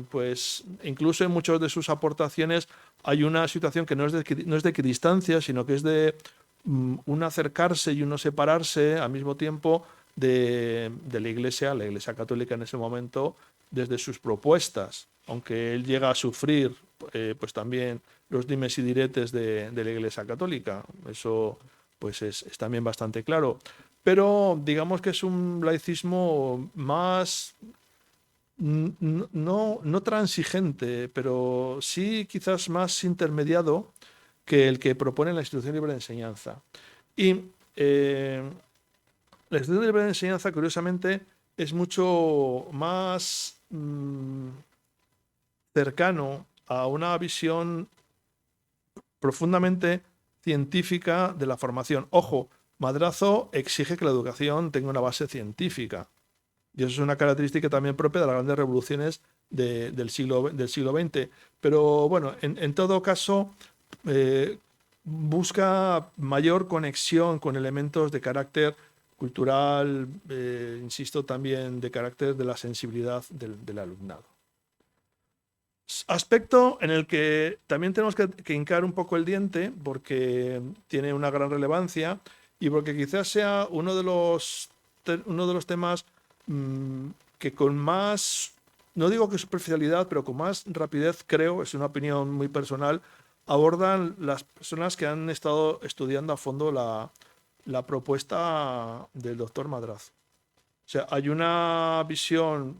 Pues incluso en muchas de sus aportaciones hay una situación que no es de equidistancia, sino que es de un acercarse y uno separarse al mismo tiempo de la Iglesia Católica en ese momento, desde sus propuestas, aunque él llega a sufrir pues también los dimes y diretes de la Iglesia Católica. Eso pues es también bastante claro. Pero digamos que es un laicismo más, no transigente, pero sí quizás más intermediado que el que propone la institución libre de enseñanza. Y la institución libre de enseñanza, curiosamente, es mucho más cercano a una visión profundamente científica de la formación. Ojo, Madrazo exige que la educación tenga una base científica. Y eso es una característica también propia de las grandes revoluciones del siglo XX. Pero bueno, en todo caso, busca mayor conexión con elementos de carácter cultural, insisto, también de carácter de la sensibilidad del alumnado. Aspecto en el que también tenemos que hincar un poco el diente porque tiene una gran relevancia y porque quizás sea uno de los temas que con más, no digo que superficialidad, pero con más rapidez, creo, es una opinión muy personal, abordan las personas que han estado estudiando a fondo la propuesta del doctor Madrazo. O sea, hay una visión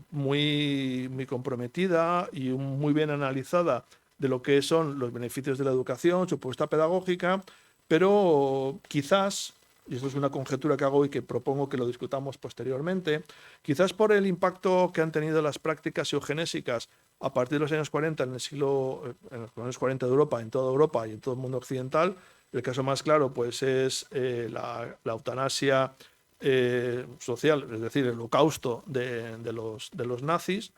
muy comprometida y muy bien analizada de lo que son los beneficios de la educación, su propuesta pedagógica, pero quizás, y esto es una conjetura que hago y que propongo que lo discutamos posteriormente, quizás por el impacto que han tenido las prácticas eugenésicas a partir de los años 40 en los años 40 de Europa, en toda Europa y en todo el mundo occidental. El caso más claro pues es la eutanasia social, es decir, el holocausto de los nazis,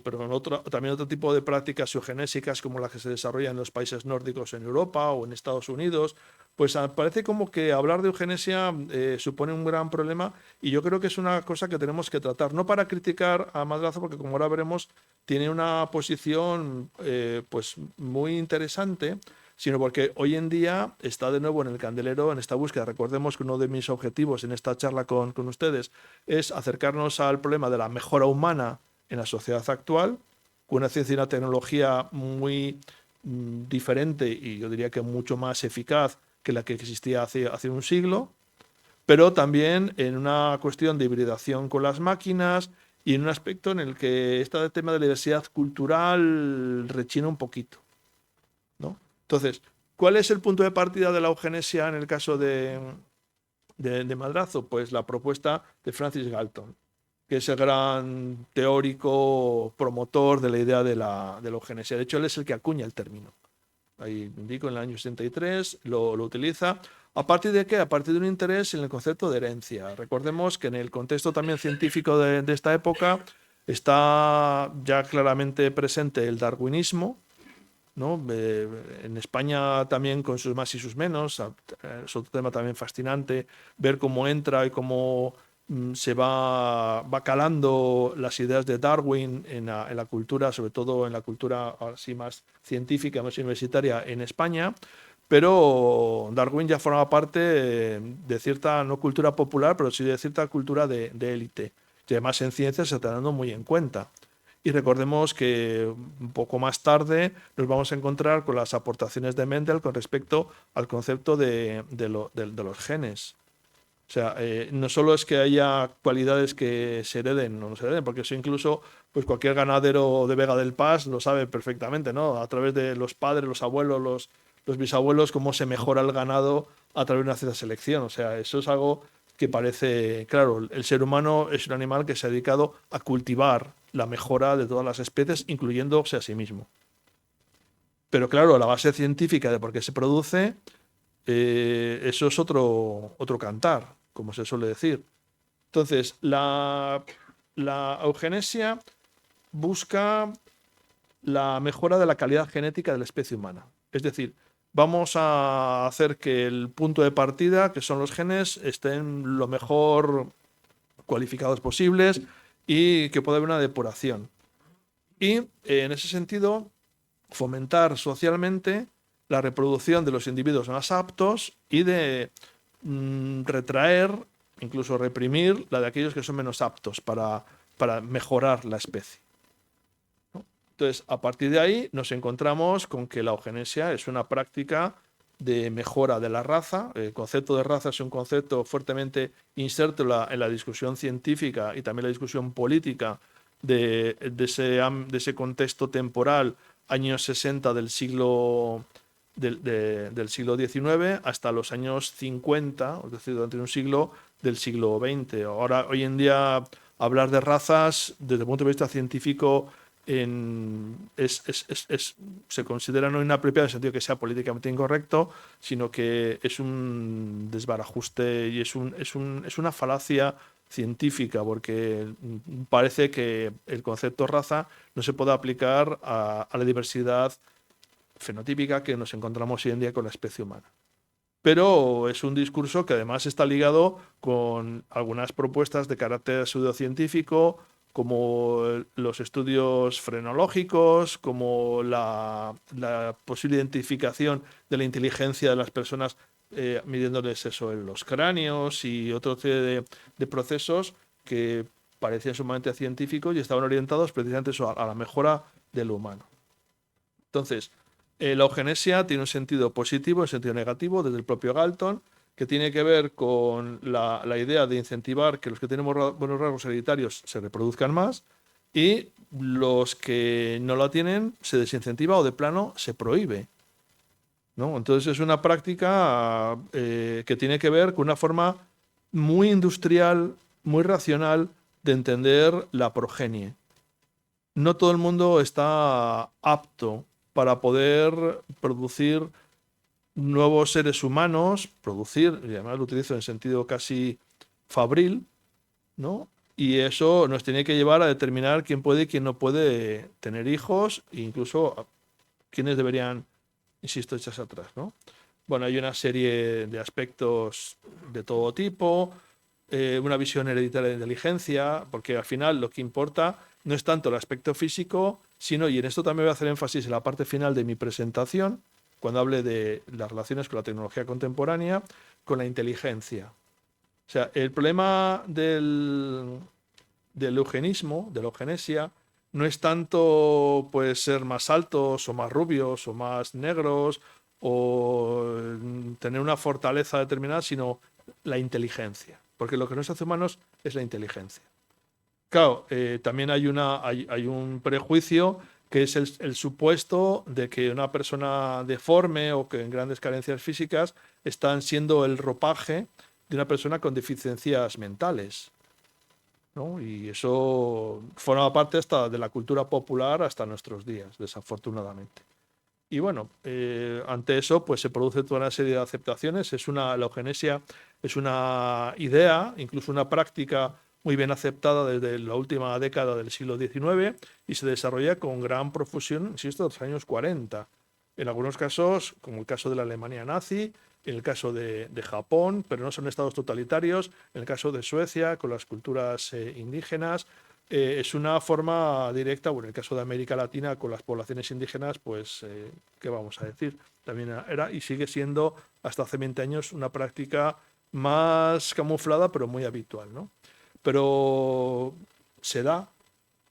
pero también otro tipo de prácticas eugenésicas como las que se desarrollan en los países nórdicos en Europa o en Estados Unidos, pues parece como que hablar de eugenesia supone un gran problema y yo creo que es una cosa que tenemos que tratar, no para criticar a Madrazo, porque como ahora veremos tiene una posición pues muy interesante, sino porque hoy en día está de nuevo en el candelero en esta búsqueda. Recordemos que uno de mis objetivos en esta charla con ustedes es acercarnos al problema de la mejora humana en la sociedad actual, con una ciencia y una tecnología muy diferente y yo diría que mucho más eficaz que la que existía hace un siglo, pero también en una cuestión de hibridación con las máquinas y en un aspecto en el que este tema de la diversidad cultural rechina un poquito, ¿no? Entonces, ¿cuál es el punto de partida de la eugenesia en el caso de Madrazo? Pues la propuesta de Francis Galton, que es el gran teórico promotor de la idea de la eugenesia. De hecho, él es el que acuña el término. Ahí indico, en el año 63 lo utiliza. ¿A partir de qué? A partir de un interés en el concepto de herencia. Recordemos que en el contexto también científico de esta época está ya claramente presente el darwinismo, ¿no? En España también con sus más y sus menos. Es otro tema también fascinante ver cómo entra y cómo se va calando las ideas de Darwin en la cultura, sobre todo en la cultura así más científica, más universitaria en España. Pero Darwin ya formaba parte de cierta, no cultura popular, pero sí de cierta cultura de élite. Y además en ciencias se está dando muy en cuenta. Y recordemos que un poco más tarde nos vamos a encontrar con las aportaciones de Mendel con respecto al concepto de los genes. O sea, no solo es que haya cualidades que se hereden o no se hereden, porque eso incluso pues cualquier ganadero de Vega del Paz lo sabe perfectamente, ¿no? A través de los padres, los abuelos, los bisabuelos, cómo se mejora el ganado a través de una cierta selección. O sea, eso es algo que parece, claro, el ser humano es un animal que se ha dedicado a cultivar la mejora de todas las especies, incluyéndose a sí mismo. Pero claro, la base científica de por qué se produce, eso es otro cantar, como se suele decir. Entonces, la eugenesia busca la mejora de la calidad genética de la especie humana. Es decir, vamos a hacer que el punto de partida, que son los genes, estén lo mejor cualificados posibles y que pueda haber una depuración. Y en ese sentido, fomentar socialmente la reproducción de los individuos más aptos y de retraer, incluso reprimir, la de aquellos que son menos aptos para mejorar la especie. Entonces, a partir de ahí nos encontramos con que la eugenesia es una práctica de mejora de la raza. El concepto de raza es un concepto fuertemente inserto en la discusión científica y también la discusión política de ese contexto temporal, años 60 del siglo XIX hasta los años 50, es decir, durante un siglo del siglo XX. Ahora, hoy en día, hablar de razas desde el punto de vista científico se considera no inapropiado en el sentido que sea políticamente incorrecto, sino que es un desbarajuste y es una falacia científica, porque parece que el concepto raza no se puede aplicar a la diversidad fenotípica que nos encontramos hoy en día con la especie humana. Pero es un discurso que además está ligado con algunas propuestas de carácter pseudocientífico, como los estudios frenológicos, como la posible identificación de la inteligencia de las personas midiéndoles eso en los cráneos y otro serie de procesos que parecían sumamente científicos y estaban orientados precisamente a la mejora de lo humano. Entonces, la eugenesia tiene un sentido positivo y un sentido negativo desde el propio Galton, que tiene que ver con la idea de incentivar que los que tenemos buenos rasgos hereditarios se reproduzcan más y los que no la tienen se desincentiva o de plano se prohíbe, ¿no? Entonces es una práctica que tiene que ver con una forma muy industrial, muy racional de entender la progenie. No todo el mundo está apto para poder producir nuevos seres humanos, producir, y además lo utilizo en sentido casi fabril, ¿no? Y eso nos tiene que llevar a determinar quién puede y quién no puede tener hijos, e incluso quiénes deberían, insisto, echarse atrás, ¿no? Bueno, hay una serie de aspectos de todo tipo, una visión hereditaria de inteligencia, porque al final lo que importa no es tanto el aspecto físico, sino, y en esto también voy a hacer énfasis en la parte final de mi presentación, cuando hable de las relaciones con la tecnología contemporánea, con la inteligencia. O sea, el problema del eugenismo, de la eugenesia, no es tanto pues ser más altos o más rubios o más negros o tener una fortaleza determinada, sino la inteligencia. Porque lo que nos hace humanos es la inteligencia. Claro, también hay un prejuicio que es el supuesto de que una persona deforme o que en grandes carencias físicas están siendo el ropaje de una persona con deficiencias mentales, ¿no? Y eso forma parte hasta de la cultura popular hasta nuestros días, desafortunadamente. Y bueno, ante eso pues se produce toda una serie de aceptaciones. La eugenesia es una idea, incluso una práctica muy bien aceptada desde la última década del siglo XIX y se desarrolla con gran profusión, insisto, en los años 40. En algunos casos, como el caso de la Alemania nazi, en el caso de Japón, pero no son estados totalitarios, en el caso de Suecia, con las culturas indígenas, es una forma directa, bueno, en el caso de América Latina, con las poblaciones indígenas, pues, ¿qué vamos a decir? También era y sigue siendo, hasta hace 20 años, una práctica más camuflada, pero muy habitual, ¿no? Pero se da.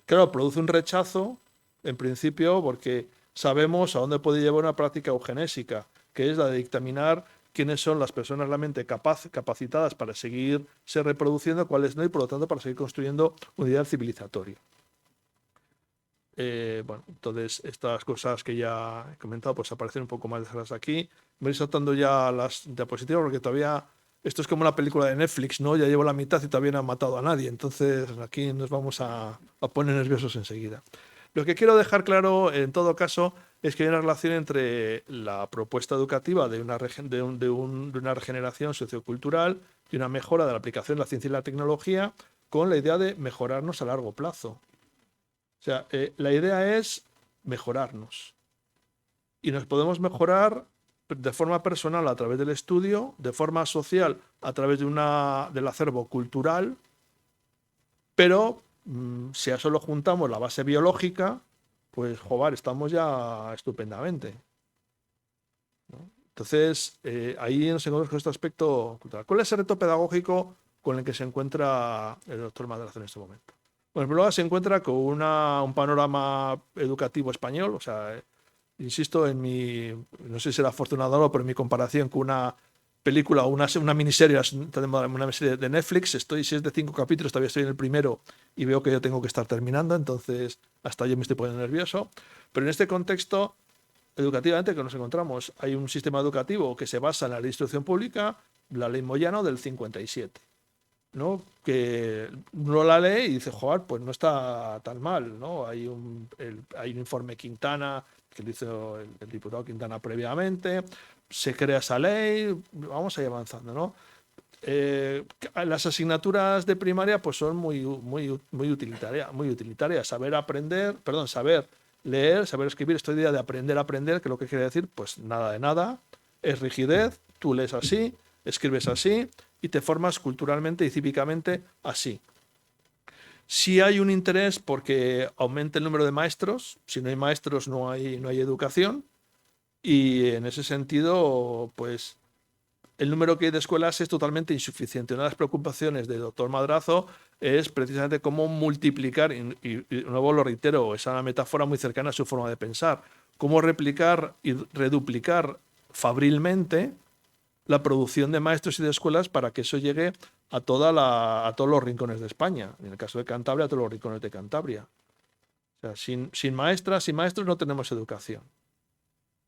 Claro, produce un rechazo, en principio, porque sabemos a dónde puede llevar una práctica eugenésica, que es la de dictaminar quiénes son las personas realmente capacitadas para seguirse reproduciendo, cuáles no, y por lo tanto para seguir construyendo un ideal civilizatorio. Bueno, entonces estas cosas que ya he comentado pues aparecen un poco más detrás aquí. Me voy saltando ya las diapositivas porque todavía esto es como una película de Netflix, ¿no? Ya llevo la mitad y todavía no han matado a nadie, entonces aquí nos vamos a poner nerviosos enseguida. Lo que quiero dejar claro, en todo caso, es que hay una relación entre la propuesta educativa de una regeneración sociocultural y una mejora de la aplicación de la ciencia y la tecnología con la idea de mejorarnos a largo plazo. O sea, la idea es mejorarnos. Y nos podemos mejorar de forma personal a través del estudio, de forma social a través del acervo cultural, pero si a eso lo juntamos la base biológica, pues, joder, estamos ya estupendamente, ¿no? Entonces, ahí nos encontramos con este aspecto cultural. ¿Cuál es el reto pedagógico con el que se encuentra el doctor Madrazo en este momento? Bueno, en primer lugar, se encuentra con un panorama educativo español, o sea, insisto en no sé si será afortunado o no, pero en mi comparación con una película o una miniserie, una miniserie de Netflix, si es de 5 capítulos, todavía estoy en el primero y veo que yo tengo que estar terminando, entonces hasta yo me estoy poniendo nervioso. Pero en este contexto, educativamente, que nos encontramos, hay un sistema educativo que se basa en la ley de instrucción pública, la ley Moyano del 57, ¿no? Que uno la lee y dice, joder, pues no está tan mal, ¿no? Hay un informe Quintana, que lo hizo el diputado Quintana previamente, se crea esa ley, vamos a ir avanzando, ¿no? Las asignaturas de primaria pues son muy utilitarias. Saber leer, saber escribir, esta idea de aprender a aprender, que lo que quiere decir, pues nada de nada, es rigidez, tú lees así, escribes así y te formas culturalmente y cívicamente así. Sí hay un interés porque aumente el número de maestros, si no hay maestros no hay educación, y en ese sentido, pues el número que hay de escuelas es totalmente insuficiente. Una de las preocupaciones del doctor Madrazo es precisamente cómo multiplicar, y de nuevo lo reitero, es una metáfora muy cercana a su forma de pensar, cómo replicar y reduplicar fabrilmente la producción de maestros y de escuelas para que eso llegue a todos los rincones de España. En el caso de Cantabria, a todos los rincones de Cantabria. O sea, sin maestras, sin maestros no tenemos educación.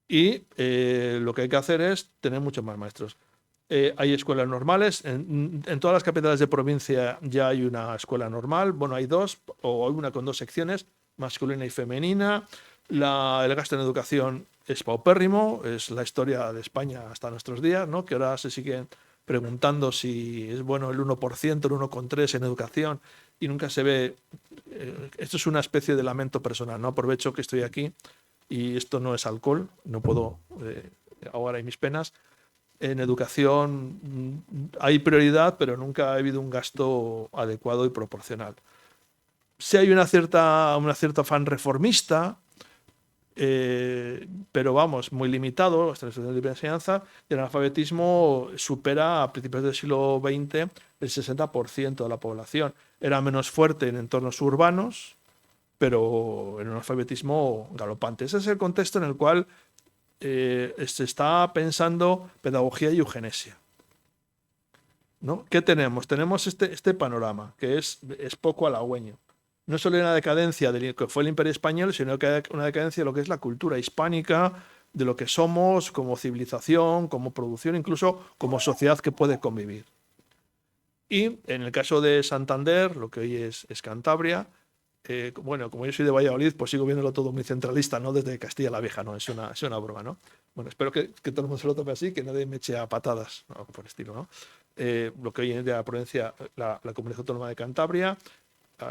Y lo que hay que hacer es tener muchos más maestros. Hay escuelas normales. En todas las capitales de provincia ya hay una escuela normal. Bueno, hay dos, o hay una con 2 secciones, masculina y femenina. El gasto en educación es paupérrimo, es la historia de España hasta nuestros días, ¿no? Que ahora se siguen preguntando si es bueno el 1%, el 1,3% en educación, y nunca se ve. Esto es una especie de lamento personal, ¿no? Aprovecho que estoy aquí y esto no es alcohol, no puedo ahogar ahí mis penas. En educación hay prioridad, pero nunca ha habido un gasto adecuado y proporcional. Si hay un cierto afán reformista, pero vamos, muy limitado, hasta la institución de libre enseñanza, y el analfabetismo supera a principios del siglo XX el 60% de la población. Era menos fuerte en entornos urbanos, pero en un analfabetismo galopante. Ese es el contexto en el cual se está pensando pedagogía y eugenesia, ¿no? ¿Qué tenemos? Tenemos este panorama, que es poco halagüeño. No solo hay una decadencia de lo que fue el Imperio Español, sino que hay una decadencia de lo que es la cultura hispánica, de lo que somos como civilización, como producción, incluso como sociedad que puede convivir. Y en el caso de Santander, lo que hoy es Cantabria, bueno, como yo soy de Valladolid, pues sigo viéndolo todo muy centralista, ¿no? Desde Castilla la Vieja, ¿no? Es una broma, ¿no? Bueno, espero que todo el mundo se lo tome así, que nadie me eche a patadas, ¿no? Por el estilo, ¿no? Lo que hoy en día la provincia, la Comunidad Autónoma de Cantabria,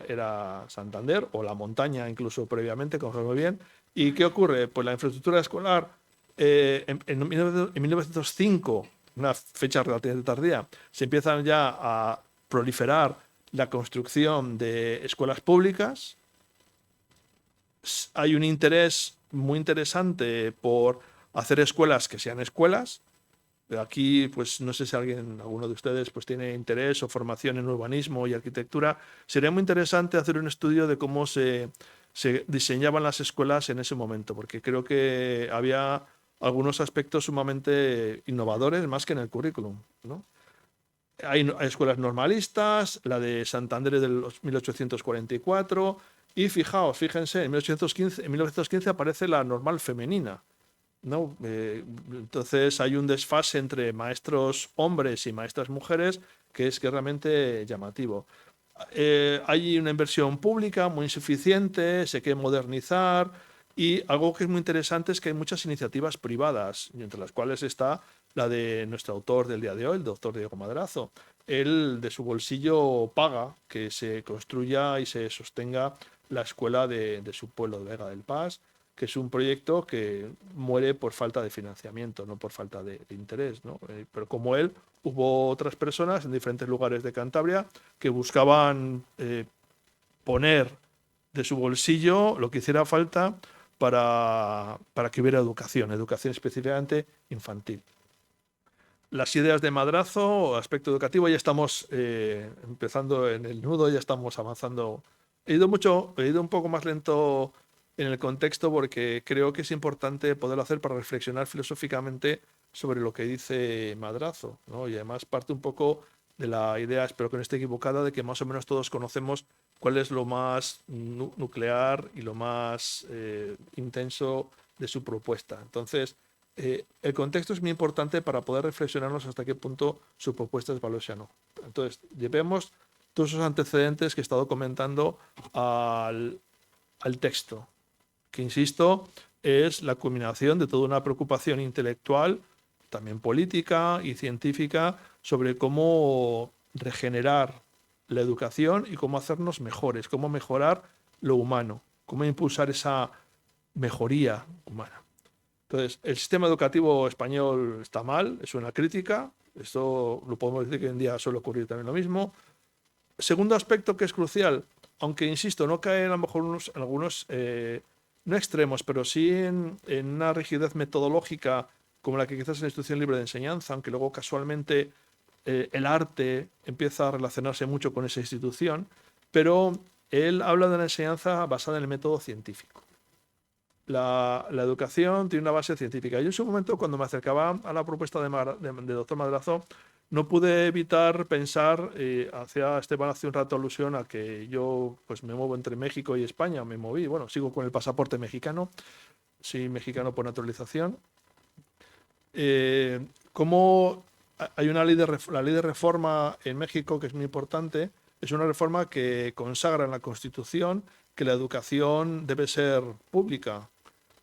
era Santander, o la montaña incluso previamente, como sabemos muy bien. ¿Y qué ocurre? Pues la infraestructura escolar en 1905, una fecha relativamente tardía, se empiezan ya a proliferar la construcción de escuelas públicas. Hay un interés muy interesante por hacer escuelas que sean escuelas. Aquí, pues no sé si alguno de ustedes, pues tiene interés o formación en urbanismo y arquitectura. Sería muy interesante hacer un estudio de cómo se diseñaban las escuelas en ese momento, porque creo que había algunos aspectos sumamente innovadores más que en el currículum, ¿no? Hay escuelas normalistas, la de Santander es de los 1844, y fíjense, en 1915 aparece la normal femenina, ¿no? Entonces hay un desfase entre maestros hombres y maestras mujeres que es realmente llamativo. Hay una inversión pública muy insuficiente, se quiere modernizar, y algo que es muy interesante es que hay muchas iniciativas privadas, entre las cuales está la de nuestro autor del día de hoy, el doctor Diego Madrazo. Él de su bolsillo paga que se construya y se sostenga la escuela de su pueblo, de Vega del Paz, que es un proyecto que muere por falta de financiamiento, no por falta de interés, ¿no? Pero como él, hubo otras personas en diferentes lugares de Cantabria que buscaban poner de su bolsillo lo que hiciera falta para que hubiera educación específicamente infantil. Las ideas de Madrazo, aspecto educativo, ya estamos empezando en el nudo, ya estamos avanzando. He ido un poco más lento en el contexto porque creo que es importante poderlo hacer para reflexionar filosóficamente sobre lo que dice Madrazo, ¿no? Y además parte un poco de la idea, espero que no esté equivocada, de que más o menos todos conocemos cuál es lo más nuclear y lo más intenso de su propuesta. Entonces, el contexto es muy importante para poder reflexionarnos hasta qué punto su propuesta es valiosa o no. Entonces, llevemos todos esos antecedentes que he estado comentando al texto, que insisto, es la culminación de toda una preocupación intelectual, también política y científica, sobre cómo regenerar la educación y cómo hacernos mejores, cómo mejorar lo humano, cómo impulsar esa mejoría humana. Entonces, el sistema educativo español está mal, es una crítica, esto lo podemos decir que hoy en día suele ocurrir también lo mismo. Segundo aspecto que es crucial, aunque insisto, no cae a lo mejor en algunos, no extremos, pero sí en una rigidez metodológica como la que quizás en la institución libre de enseñanza, aunque luego casualmente el arte empieza a relacionarse mucho con esa institución, pero él habla de una enseñanza basada en el método científico. La educación tiene una base científica. Yo en su momento, cuando me acercaba a la propuesta de doctor Madrazo, no pude evitar pensar, Esteban hace un rato alusión a que yo pues me muevo entre México y España, me moví, bueno, sigo con el pasaporte mexicano, soy mexicano por naturalización. Como hay una la ley de reforma en México que es muy importante, es una reforma que consagra en la Constitución que la educación debe ser pública,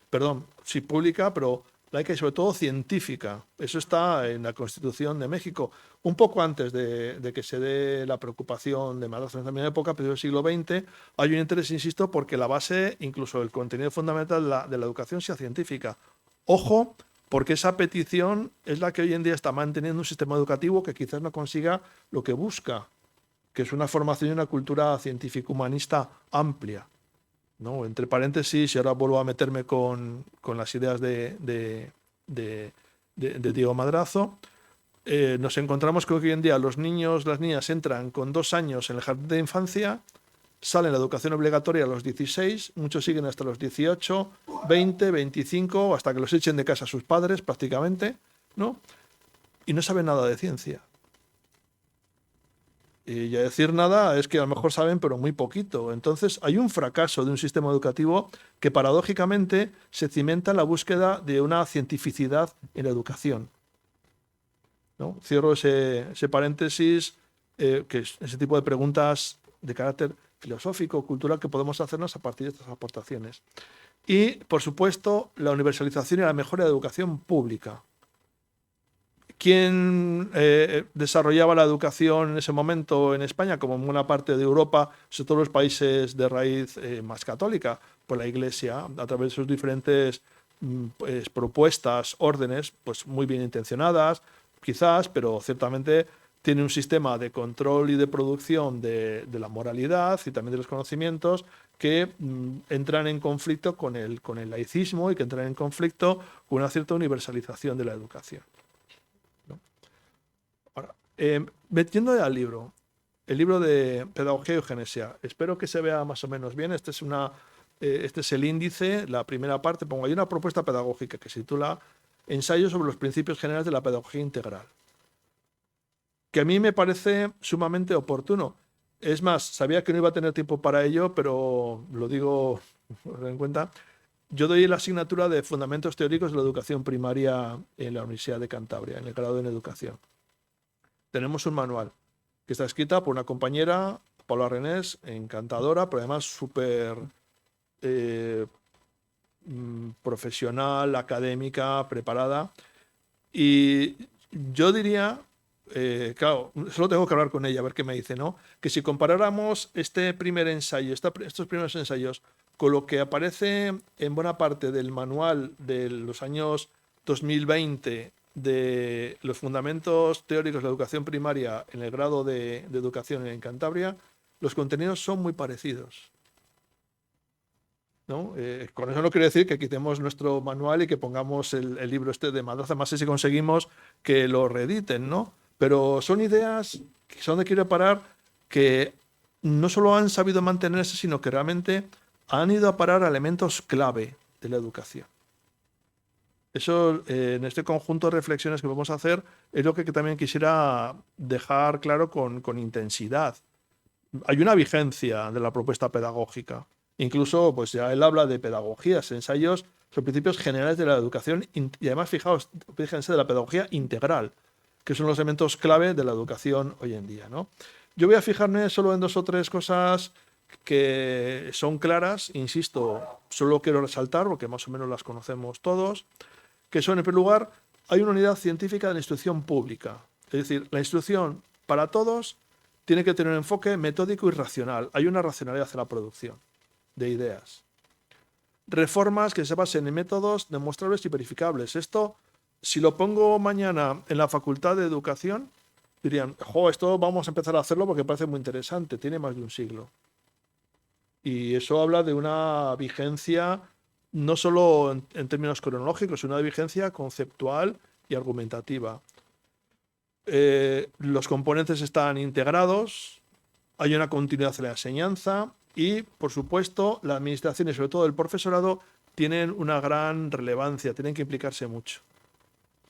perdón, sí pública, pero laica y sobre todo científica. Eso está en la Constitución de México. Un poco antes de que se dé la preocupación de Madrazo en la época, pero del siglo XX, hay un interés, insisto, porque la base, incluso el contenido fundamental de la educación sea científica. Ojo, porque esa petición es la que hoy en día está manteniendo un sistema educativo que quizás no consiga lo que busca, que es una formación y una cultura científico-humanista amplia. ¿no? Entre paréntesis, y ahora vuelvo a meterme con las ideas de Diego Madrazo, nos encontramos con que hoy en día los niños, las niñas entran con 2 años en el jardín de infancia, salen la educación obligatoria a los 16, muchos siguen hasta los 18, 20, 25, hasta que los echen de casa sus padres prácticamente, ¿no? Y no saben nada de ciencia. Y ya decir nada es que a lo mejor saben, pero muy poquito. Entonces hay un fracaso de un sistema educativo que paradójicamente se cimenta en la búsqueda de una cientificidad en la educación, ¿no? Cierro ese paréntesis, que es ese tipo de preguntas de carácter filosófico, cultural, que podemos hacernos a partir de estas aportaciones. Y, por supuesto, la universalización y la mejora de la educación pública. ¿Quién desarrollaba la educación en ese momento en España, como en buena parte de Europa, sobre todo los países de raíz más católica? Pues la Iglesia, a través de sus diferentes pues, propuestas, órdenes, pues muy bien intencionadas, quizás, pero ciertamente tiene un sistema de control y de producción de la moralidad y también de los conocimientos que entran en conflicto con el laicismo y que entran en conflicto con una cierta universalización de la educación. Ahora, metiendo al libro, el libro de Pedagogía y Eugenesia, espero que se vea más o menos bien. Este es el índice, la primera parte. Hay una propuesta pedagógica que se titula Ensayo sobre los principios generales de la pedagogía integral, que a mí me parece sumamente oportuno. Es más, sabía que no iba a tener tiempo para ello, pero lo digo en cuenta. Yo doy la asignatura de Fundamentos Teóricos de la Educación Primaria en la Universidad de Cantabria, en el grado en Educación. Tenemos un manual que está escrita por una compañera, Paula Renés, encantadora, pero además súper profesional, académica, preparada. Y yo diría, claro, solo tengo que hablar con ella, a ver qué me dice, ¿no? Que si comparáramos este primer ensayo, estos primeros ensayos, con lo que aparece en buena parte del manual de los años 2020 de los fundamentos teóricos de la educación primaria en el grado de educación en Cantabria, los contenidos son muy parecidos, ¿no? Con eso no quiero decir que quitemos nuestro manual y que pongamos el libro este de Madrazo, más si conseguimos que lo reediten, ¿no? Pero son ideas que son de quiero parar, que no solo han sabido mantenerse, sino que realmente han ido a parar a elementos clave de la educación. Eso, en este conjunto de reflexiones que vamos a hacer, es lo que también quisiera dejar claro con intensidad. Hay una vigencia de la propuesta pedagógica. Incluso, pues ya él habla de pedagogías, ensayos sobre principios generales de la educación y además, fijaos, fíjense, de la pedagogía integral, que son los elementos clave de la educación hoy en día, ¿no? Yo voy a fijarme solo en 2 o 3 cosas que son claras, insisto, solo quiero resaltar, porque más o menos las conocemos todos, que son, en primer lugar, hay una unidad científica de la instrucción pública. Es decir, la instrucción para todos tiene que tener un enfoque metódico y racional. Hay una racionalidad en la producción de ideas. Reformas que se basen en métodos demostrables y verificables. Esto, si lo pongo mañana en la Facultad de Educación, dirían, jo, esto vamos a empezar a hacerlo porque parece muy interesante, tiene más de un siglo. Y eso habla de una vigencia no solo en términos cronológicos, sino una vigencia conceptual y argumentativa. Los componentes están integrados, hay una continuidad en la enseñanza y, por supuesto, la administración y sobre todo el profesorado tienen una gran relevancia, tienen que implicarse mucho.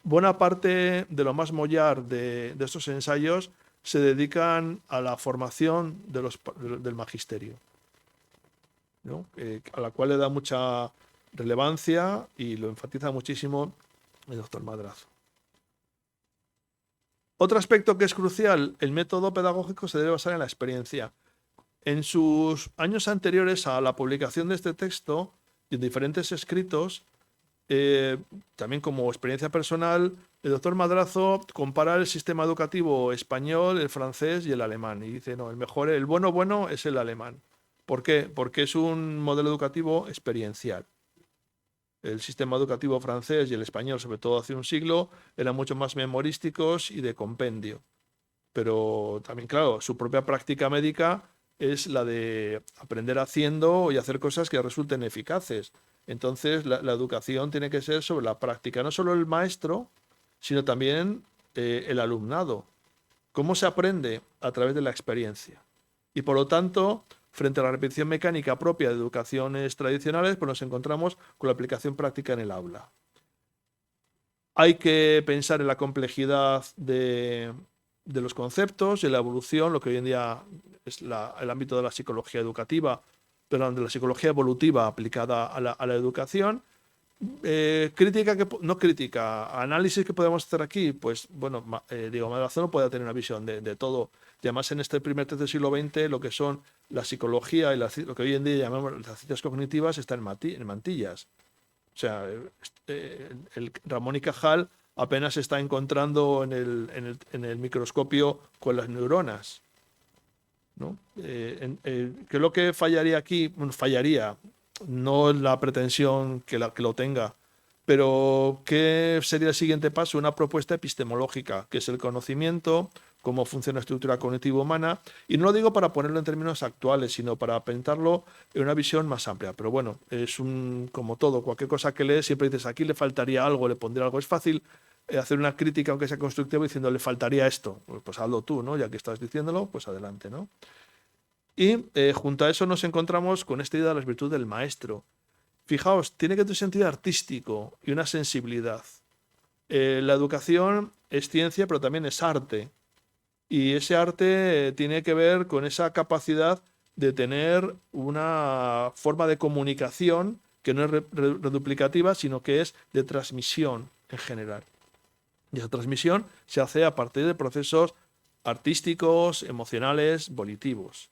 Buena parte de lo más mollar de estos ensayos se dedican a la formación del magisterio, ¿no? A la cual le da mucha relevancia y lo enfatiza muchísimo el doctor Madrazo. Otro aspecto que es crucial, el método pedagógico se debe basar en la experiencia. En sus años anteriores a la publicación de este texto y en diferentes escritos, también como experiencia personal, el doctor Madrazo compara el sistema educativo español, el francés y el alemán. Y dice, no, el bueno es el alemán. ¿Por qué? Porque es un modelo educativo experiencial. El sistema educativo francés y el español, sobre todo hace un siglo, eran mucho más memorísticos y de compendio. Pero también, claro, su propia práctica médica es la de aprender haciendo y hacer cosas que resulten eficaces. Entonces, la educación tiene que ser sobre la práctica, no solo el maestro, sino también el alumnado. ¿Cómo se aprende? A través de la experiencia. Y por lo tanto, frente a la repetición mecánica propia de educaciones tradicionales, pues nos encontramos con la aplicación práctica en el aula. Hay que pensar en la complejidad de los conceptos y la evolución, lo que hoy en día es el ámbito de la psicología educativa, perdón, de la psicología evolutiva aplicada a la educación. Crítica, no crítica, análisis que podemos hacer aquí, pues bueno, digo, Madrazo no puede tener una visión de todo. Y además en este primer tercio del siglo XX lo que son la psicología y lo que hoy en día llamamos las ciencias cognitivas está en mantillas. O sea, Ramón y Cajal apenas se está encontrando en el microscopio con las neuronas, ¿no? ¿Qué es lo que fallaría aquí? Bueno, fallaría, no es la pretensión que lo tenga, pero ¿qué sería el siguiente paso? Una propuesta epistemológica, que es el conocimiento, cómo funciona la estructura cognitiva humana, y no lo digo para ponerlo en términos actuales, sino para pensarlo en una visión más amplia. Pero bueno, como todo, cualquier cosa que lees, siempre dices, aquí le faltaría algo, le pondría algo. Es fácil hacer una crítica, aunque sea constructiva, diciendo, le faltaría esto. Pues hazlo tú, ¿no? Ya que estás diciéndolo, pues adelante, ¿no? Y junto a eso nos encontramos con esta idea de las virtudes del maestro. Fijaos, tiene que tener un sentido artístico y una sensibilidad. La educación es ciencia, pero también es arte. Y ese arte tiene que ver con esa capacidad de tener una forma de comunicación que no es reduplicativa, sino que es de transmisión en general. Y esa transmisión se hace a partir de procesos artísticos, emocionales, volitivos.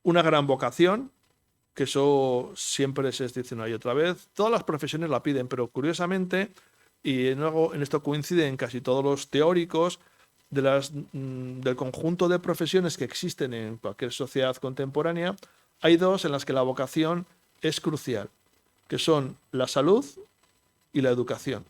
Una gran vocación, que eso siempre se dice una y otra vez. Todas las profesiones la piden, pero curiosamente, y en esto coinciden casi todos los teóricos, del conjunto de profesiones que existen en cualquier sociedad contemporánea, hay dos en las que la vocación es crucial, que son la salud y la educación.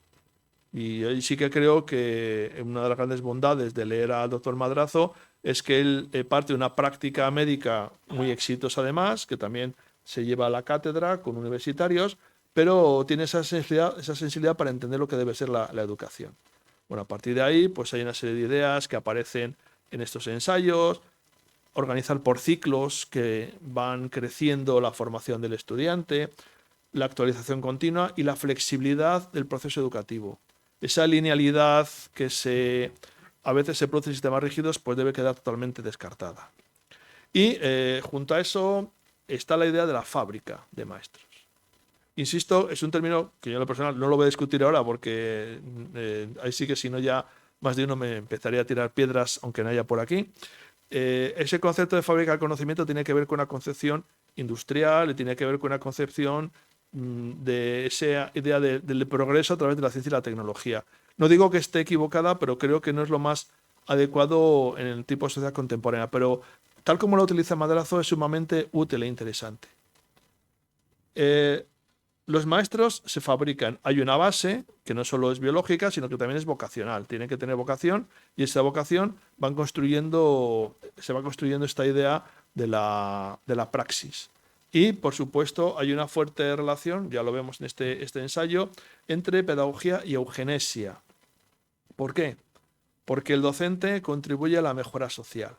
Y ahí sí que creo que una de las grandes bondades de leer al doctor Madrazo es que él parte de una práctica médica muy exitosa además, que también se lleva a la cátedra con universitarios, pero tiene esa sensibilidad para entender lo que debe ser la educación. Bueno, a partir de ahí pues hay una serie de ideas que aparecen en estos ensayos, organizar por ciclos que van creciendo la formación del estudiante, la actualización continua y la flexibilidad del proceso educativo. Esa linealidad que a veces se produce en sistemas rígidos pues debe quedar totalmente descartada. Y junto a eso está la idea de la fábrica de maestros. Insisto, es un término que yo en lo personal no lo voy a discutir ahora porque ahí sí que si no ya más de uno me empezaría a tirar piedras aunque no haya por aquí. Ese concepto de fábrica del conocimiento tiene que ver con una concepción industrial y tiene que ver con una concepción de esa idea del progreso a través de la ciencia y la tecnología. No digo que esté equivocada, pero creo que no es lo más adecuado en el tipo de sociedad contemporánea. Pero tal como lo utiliza Madrazo es sumamente útil e interesante. Los maestros se fabrican. Hay una base que no solo es biológica, sino que también es vocacional. Tienen que tener vocación y esa vocación se va construyendo esta idea de la praxis. Y, por supuesto, hay una fuerte relación, ya lo vemos en este ensayo, entre pedagogía y eugenesia. ¿Por qué? Porque el docente contribuye a la mejora social.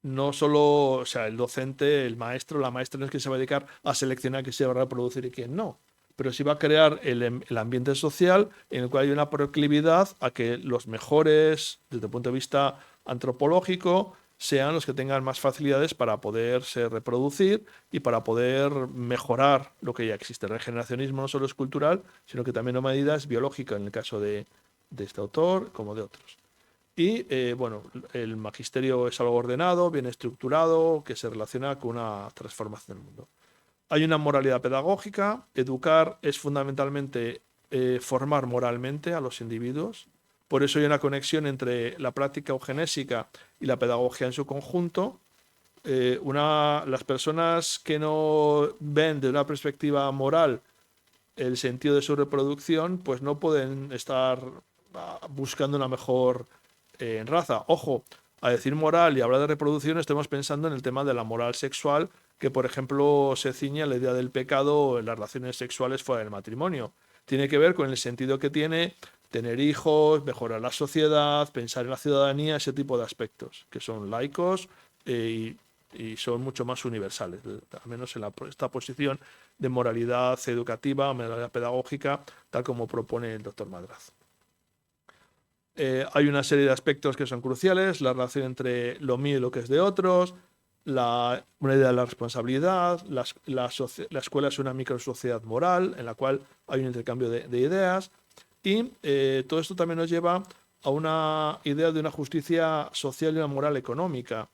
No solo, o sea, el docente, el maestro, la maestra no es que se va a dedicar a seleccionar quién se va a reproducir y quién no, pero sí va a crear el ambiente social en el cual hay una proclividad a que los mejores, desde el punto de vista antropológico, sean los que tengan más facilidades para poderse reproducir y para poder mejorar lo que ya existe. El regeneracionismo no solo es cultural, sino que también en medida es biológica, en el caso de este autor como de otros. Y bueno, el magisterio es algo ordenado, bien estructurado, que se relaciona con una transformación del mundo. Hay una moralidad pedagógica. Educar es fundamentalmente formar moralmente a los individuos. Por eso hay una conexión entre la práctica eugenésica y la pedagogía en su conjunto. Las personas que no ven de una perspectiva moral el sentido de su reproducción, pues no pueden estar buscando una mejor raza. Ojo, a decir moral y hablar de reproducción, estemos pensando en el tema de la moral sexual, que por ejemplo se ciñe a la idea del pecado en las relaciones sexuales fuera del matrimonio. Tiene que ver con el sentido que tiene tener hijos, mejorar la sociedad, pensar en la ciudadanía, ese tipo de aspectos, que son laicos y son mucho más universales, al menos en esta posición de moralidad educativa, moralidad pedagógica, tal como propone el doctor Madrazo. Hay una serie de aspectos que son cruciales, la relación entre lo mío y lo que es de otros, una idea de la responsabilidad, la escuela es una microsociedad moral en la cual hay un intercambio de ideas y todo esto también nos lleva a una idea de una justicia social y una moral económica.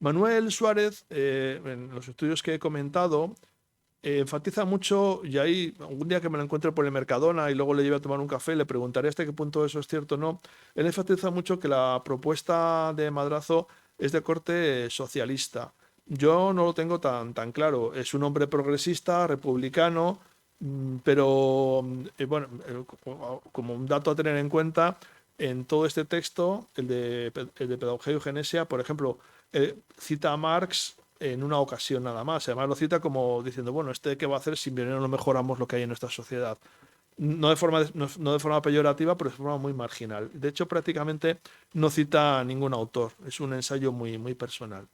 Manuel Suárez, en los estudios que he comentado, enfatiza mucho, y ahí algún día que me lo encuentre por el Mercadona y luego le lleve a tomar un café, le preguntaré hasta qué punto eso es cierto o no. Él enfatiza mucho que la propuesta de Madrazo es de corte socialista. Yo no lo tengo tan claro. Es un hombre progresista, republicano, pero bueno, como un dato a tener en cuenta, en todo este texto, el de Pedagogía y Eugenesia, por ejemplo, cita a Marx en una ocasión nada más. Además lo cita como diciendo, bueno, ¿qué va a hacer si primero no mejoramos lo que hay en nuestra sociedad? No de forma peyorativa, pero de forma muy marginal. De hecho, prácticamente no cita a ningún autor. Es un ensayo muy personal.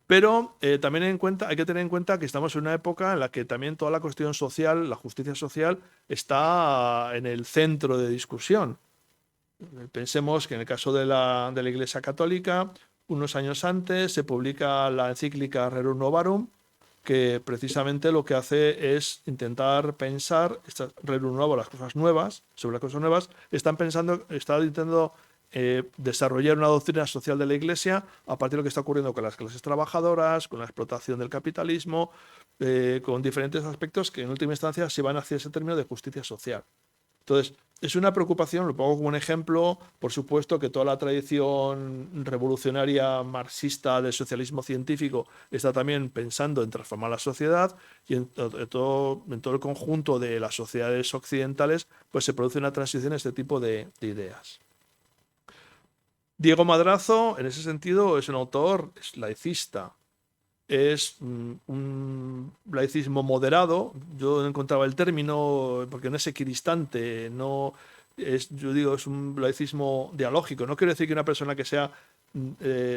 Pero también hay que tener en cuenta que estamos en una época en la que también toda la cuestión social, la justicia social, está en el centro de discusión. Pensemos que en el caso de la Iglesia Católica, unos años antes se publica la encíclica Rerum Novarum, que precisamente lo que hace es intentar pensar, Rerum Novarum, las cosas nuevas, sobre las cosas nuevas, está intentando desarrollar una doctrina social de la Iglesia a partir de lo que está ocurriendo con las clases trabajadoras, con la explotación del capitalismo, con diferentes aspectos que en última instancia se van hacia ese término de justicia social. Entonces, es una preocupación, lo pongo como un ejemplo, por supuesto que toda la tradición revolucionaria marxista del socialismo científico está también pensando en transformar la sociedad y en todo el conjunto de las sociedades occidentales pues se produce una transición a este tipo de ideas. Diego Madrazo, en ese sentido, es un autor laicista. Es un laicismo moderado. Yo encontraba el término porque no es equidistante, yo digo, es un laicismo dialógico. No quiero decir que una persona que sea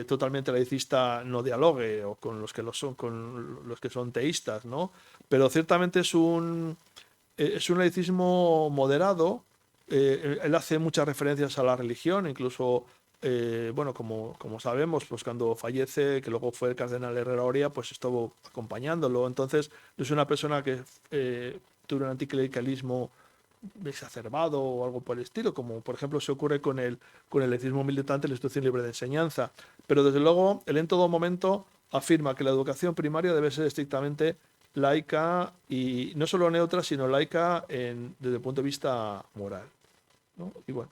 totalmente laicista no dialogue o con los que son teístas, ¿no? Pero ciertamente es un laicismo moderado. Él hace muchas referencias a la religión, incluso bueno, como sabemos, pues cuando fallece, que luego fue el cardenal Herrera Oria, pues estuvo acompañándolo. Entonces, no es una persona que tuvo un anticlericalismo exacerbado o algo por el estilo, como por ejemplo se ocurre con el laicismo militante, la instrucción libre de enseñanza. Pero desde luego, él en todo momento afirma que la educación primaria debe ser estrictamente laica y no solo neutra, sino laica desde el punto de vista moral, ¿no? Y bueno,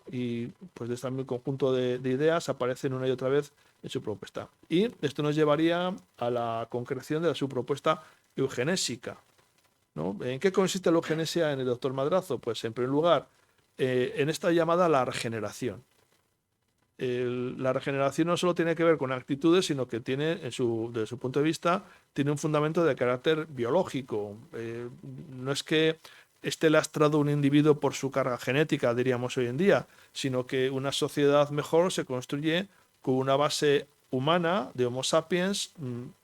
pues de este conjunto de ideas aparecen una y otra vez en su propuesta. Y esto nos llevaría a la concreción de su propuesta eugenésica, ¿no? ¿En qué consiste la eugenesia en el doctor Madrazo? Pues en primer lugar, en esta llamada la regeneración. La regeneración no solo tiene que ver con actitudes, sino que tiene, desde su punto de vista, tiene un fundamento de carácter biológico. No es que esté lastrado un individuo por su carga genética, diríamos hoy en día, sino que una sociedad mejor se construye con una base humana de Homo sapiens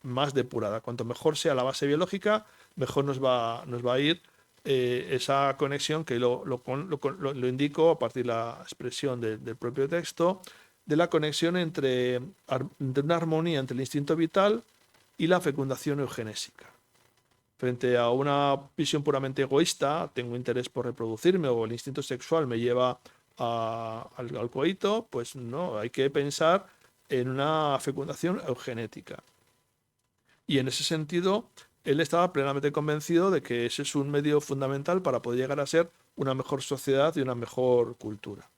más depurada. Cuanto mejor sea la base biológica, mejor nos va a ir esa conexión que lo indico a partir de la expresión del propio texto, de la conexión entre una armonía entre el instinto vital y la fecundación eugenésica. Frente a una visión puramente egoísta, tengo interés por reproducirme o el instinto sexual me lleva al coito, pues no, hay que pensar en una fecundación eugenética. Y en ese sentido, él estaba plenamente convencido de que ese es un medio fundamental para poder llegar a ser una mejor sociedad y una mejor cultura,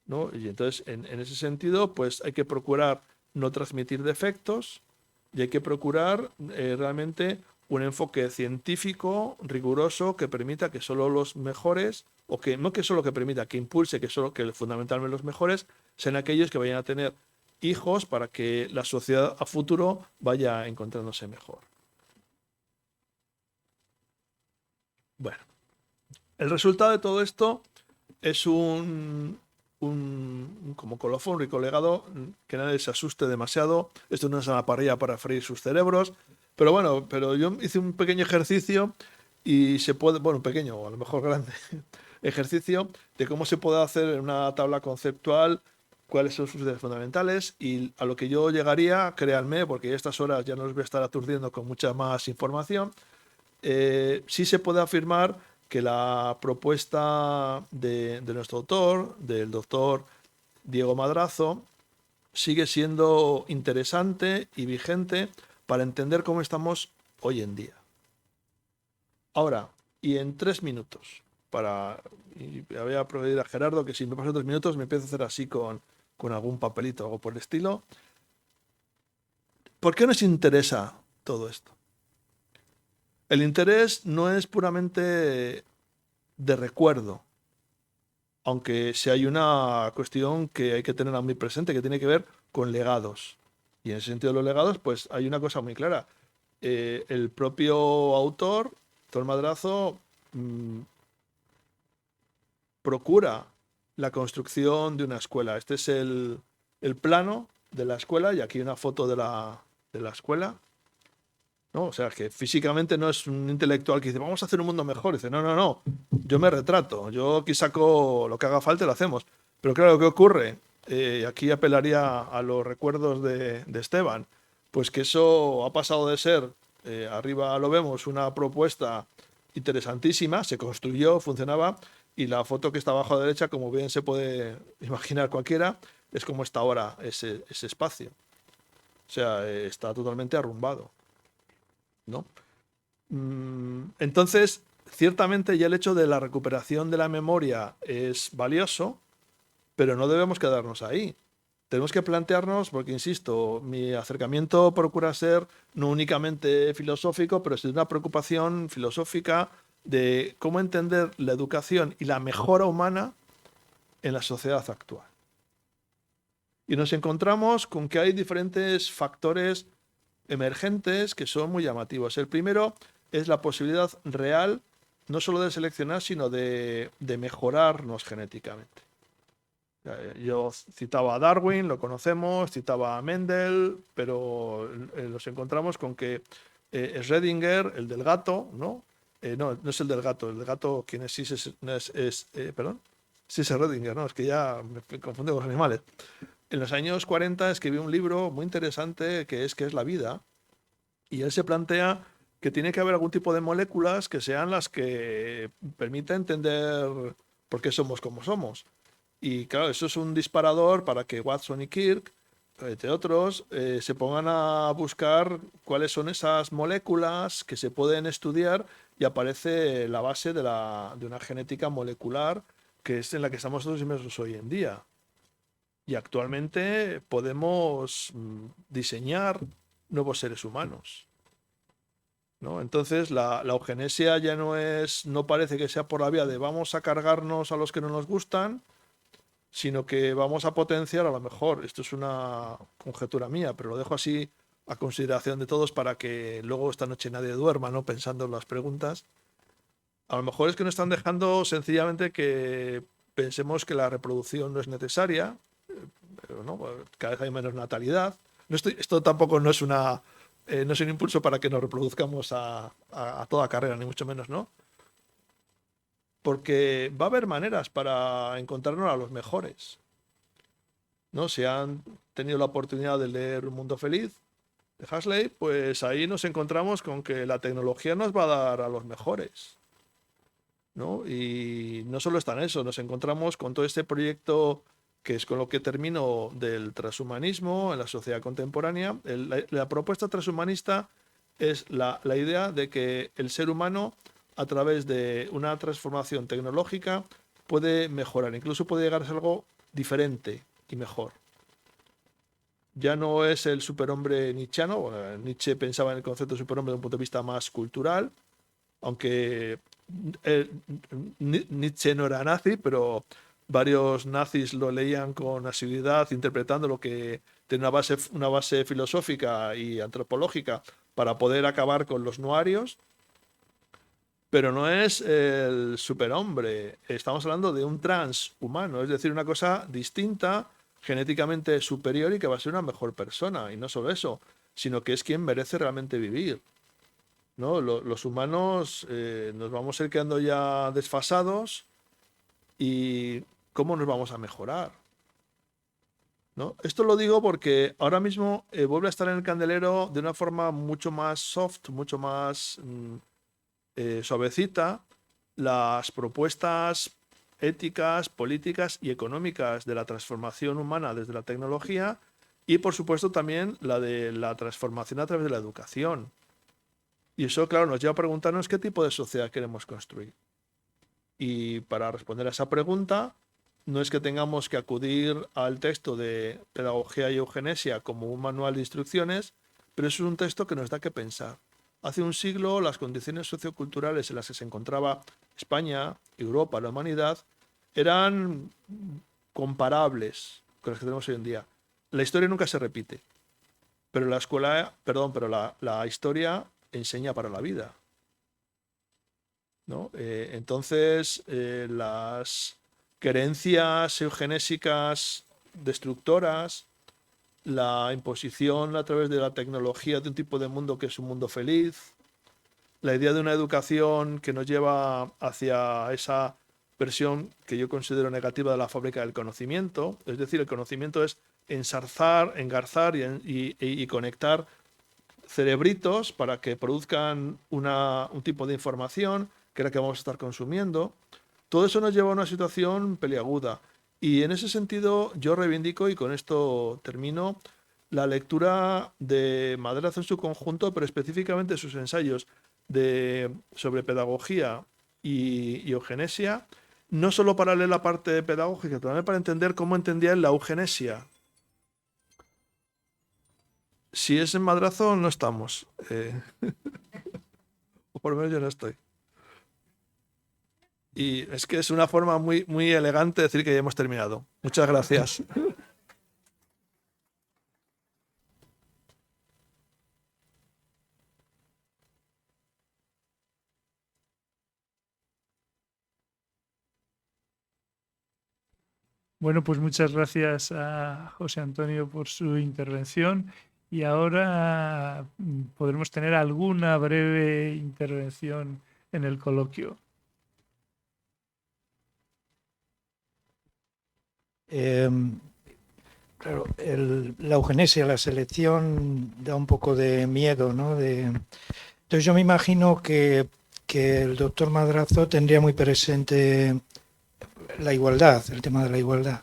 ¿no? Y entonces, en ese sentido, pues hay que procurar no transmitir defectos y hay que procurar realmente un enfoque científico, riguroso, que permita que solo los mejores, o que no que solo que permita, que impulse que fundamentalmente los mejores sean aquellos que vayan a tener hijos para que la sociedad a futuro vaya encontrándose mejor. Bueno, el resultado de todo esto es un como colofón, un rico legado, que nadie se asuste demasiado. Esto no es una parrilla para freír sus cerebros. Pero bueno, pero yo hice un pequeño ejercicio y se puede, bueno, pequeño o a lo mejor grande, ejercicio de cómo se puede hacer en una tabla conceptual cuáles son sus ideas fundamentales, y a lo que yo llegaría, créanme, porque a estas horas ya no os voy a estar aturdiendo con mucha más información, sí se puede afirmar que la propuesta de nuestro autor, del doctor Diego Madrazo, sigue siendo interesante y vigente para entender cómo estamos hoy en día. Ahora, y en 3 minutos, y voy a pedir a Gerardo que si me paso 3 minutos me empiezo a hacer así con algún papelito o algo por el estilo. ¿Por qué nos interesa todo esto? El interés no es puramente de recuerdo, aunque sí hay una cuestión que hay que tener muy presente, que tiene que ver con legados. Y en ese sentido de los legados, pues hay una cosa muy clara. El propio autor, Tom Madrazo, procura la construcción de una escuela. Este es el plano de la escuela, y aquí hay una foto de la escuela, ¿no? O sea, que físicamente no es un intelectual que dice, vamos a hacer un mundo mejor. Dice, no, no, no, yo me retrato, yo aquí saco lo que haga falta y lo hacemos. Pero claro, ¿qué ocurre? Aquí apelaría a los recuerdos de Esteban, pues que eso ha pasado de ser, arriba lo vemos, una propuesta interesantísima, se construyó, funcionaba, y la foto que está abajo a la derecha, como bien se puede imaginar cualquiera, es como está ahora ese espacio. O sea, está totalmente arrumbado, ¿no? Entonces, ciertamente ya el hecho de la recuperación de la memoria es valioso, pero no debemos quedarnos ahí. Tenemos que plantearnos, porque insisto, mi acercamiento procura ser no únicamente filosófico, pero sí una preocupación filosófica de cómo entender la educación y la mejora humana en la sociedad actual. Y nos encontramos con que hay diferentes factores emergentes que son muy llamativos. El primero es la posibilidad real, no solo de seleccionar, sino de mejorarnos genéticamente. Yo citaba a Darwin, lo conocemos, citaba a Mendel, pero nos encontramos con que Schrödinger, el del gato, ¿no? No, no es el del gato, quien es, sí perdón, sí es Schrödinger, ¿no? Es que ya me confundo con los animales. En los años 40 escribió un libro muy interesante que es la vida, y él se plantea que tiene que haber algún tipo de moléculas que sean las que permitan entender por qué somos como somos. Y claro, eso es un disparador para que Watson y Crick, entre otros, se pongan a buscar cuáles son esas moléculas que se pueden estudiar, y aparece la base de una genética molecular que es en la que estamos todos inmersos hoy en día. Y actualmente podemos diseñar nuevos seres humanos, ¿no? Entonces la eugenesia ya no parece que sea por la vía de vamos a cargarnos a los que no nos gustan, sino que vamos a potenciar, a lo mejor, esto es una conjetura mía, pero lo dejo así a consideración de todos para que luego esta noche nadie duerma, ¿no? Pensando en las preguntas. A lo mejor es que nos están dejando sencillamente que pensemos que la reproducción no es necesaria, pero no, cada vez hay menos natalidad. Esto tampoco no es no es un impulso para que nos reproduzcamos a toda carrera, ni mucho menos, ¿no? Porque va a haber maneras para encontrarnos a los mejores, ¿no? Si han tenido la oportunidad de leer Un Mundo Feliz de Huxley, pues ahí nos encontramos con que la tecnología nos va a dar a los mejores, ¿no? Y no solo está en eso, nos encontramos con todo este proyecto que es con lo que termino del transhumanismo en la sociedad contemporánea. La propuesta transhumanista es la idea de que el ser humano, a través de una transformación tecnológica, puede mejorar, incluso puede llegar a ser algo diferente y mejor. ya no es el superhombre nietzscheano. Bueno, Nietzsche pensaba en el concepto de superhombre desde un punto de vista más cultural, aunque eh, Nietzsche no era nazi, pero varios nazis lo leían con asiduidad, interpretando lo que tiene una base filosófica y antropológica para poder acabar con los noarios, pero no es el superhombre. Estamos hablando de un transhumano, es decir, una cosa distinta, genéticamente superior y que va a ser una mejor persona. Y no solo eso, sino que es quien merece realmente vivir. ¿No? Los humanos nos vamos a ir quedando ya desfasados y ¿cómo nos vamos a mejorar? ¿No? Esto lo digo porque ahora mismo vuelve a estar en el candelero de una forma mucho más soft, mucho más suavecita, las propuestas éticas, políticas y económicas de la transformación humana desde la tecnología y por supuesto también la de la transformación a través de la educación. Y eso, claro, nos lleva a preguntarnos qué tipo de sociedad queremos construir. Y para responder a esa pregunta, no es que tengamos que acudir al texto de Pedagogía y Eugenesia como un manual de instrucciones, pero es un texto que nos da que pensar. Hace un siglo, las condiciones socioculturales en las que se encontraba España, Europa, la humanidad, eran comparables con las que tenemos hoy en día. La historia nunca se repite, pero la escuela, perdón, pero la historia enseña para la vida, ¿no? Entonces, las creencias eugenésicas destructoras, la imposición a través de la tecnología de un tipo de mundo que es un mundo feliz, la idea de una educación que nos lleva hacia esa versión que yo considero negativa de la fábrica del conocimiento, es decir, el conocimiento es ensarzar, engarzar y conectar cerebritos para que produzcan un tipo de información que es la que vamos a estar consumiendo. Todo eso nos lleva a una situación peliaguda. Y en ese sentido yo reivindico, y con esto termino, la lectura de Madrazo en su conjunto, pero específicamente sus ensayos sobre pedagogía y eugenesia, no solo para leer la parte pedagógica, también para entender cómo entendía él la eugenesia. Si es en Madrazo, no estamos. O por lo menos yo no estoy. Y es que es una forma muy, muy elegante de decir que ya hemos terminado. Muchas gracias. Bueno, pues muchas gracias a José Antonio por su intervención y ahora podremos tener alguna breve intervención en el coloquio. Claro, la eugenesia, la selección da un poco de miedo, ¿no? Entonces yo me imagino que el doctor Madrazo tendría muy presente la igualdad, el tema de la igualdad.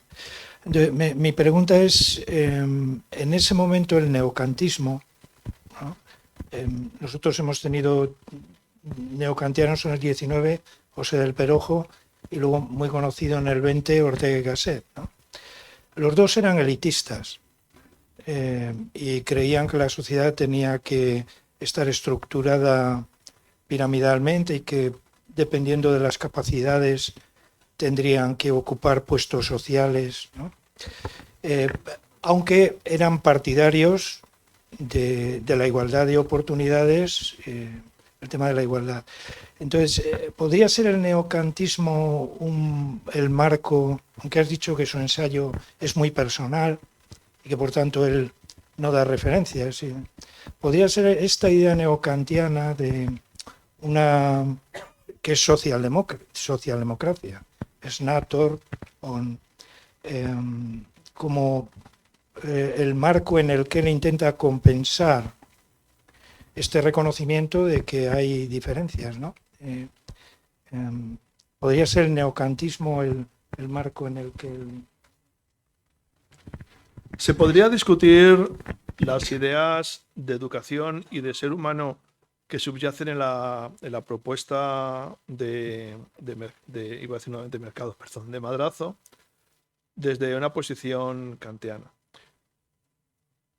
Entonces, mi pregunta es, en ese momento el neocantismo, ¿no? Nosotros hemos tenido neocantianos en el 19, José del Perojo, y luego muy conocido en el 20, Ortega y Gasset, ¿no? Los dos eran elitistas y creían que la sociedad tenía que estar estructurada piramidalmente y que dependiendo de las capacidades tendrían que ocupar puestos sociales, ¿no? Aunque eran partidarios de la igualdad de oportunidades, el tema de la igualdad. Entonces, ¿podría ser el neocantismo el marco, aunque has dicho que su ensayo es muy personal y que por tanto él no da referencias? ¿Sí? ¿Podría ser esta idea neocantiana de una que es socialdemocracia, Snator, como el marco en el que él intenta compensar este reconocimiento de que hay diferencias, ¿no? ¿Podría ser el neocantismo el marco en el que Se podría discutir las ideas de educación y de ser humano que subyacen en la propuesta iba a decir nuevamente mercado, perdón, de Madrazo, desde una posición kantiana.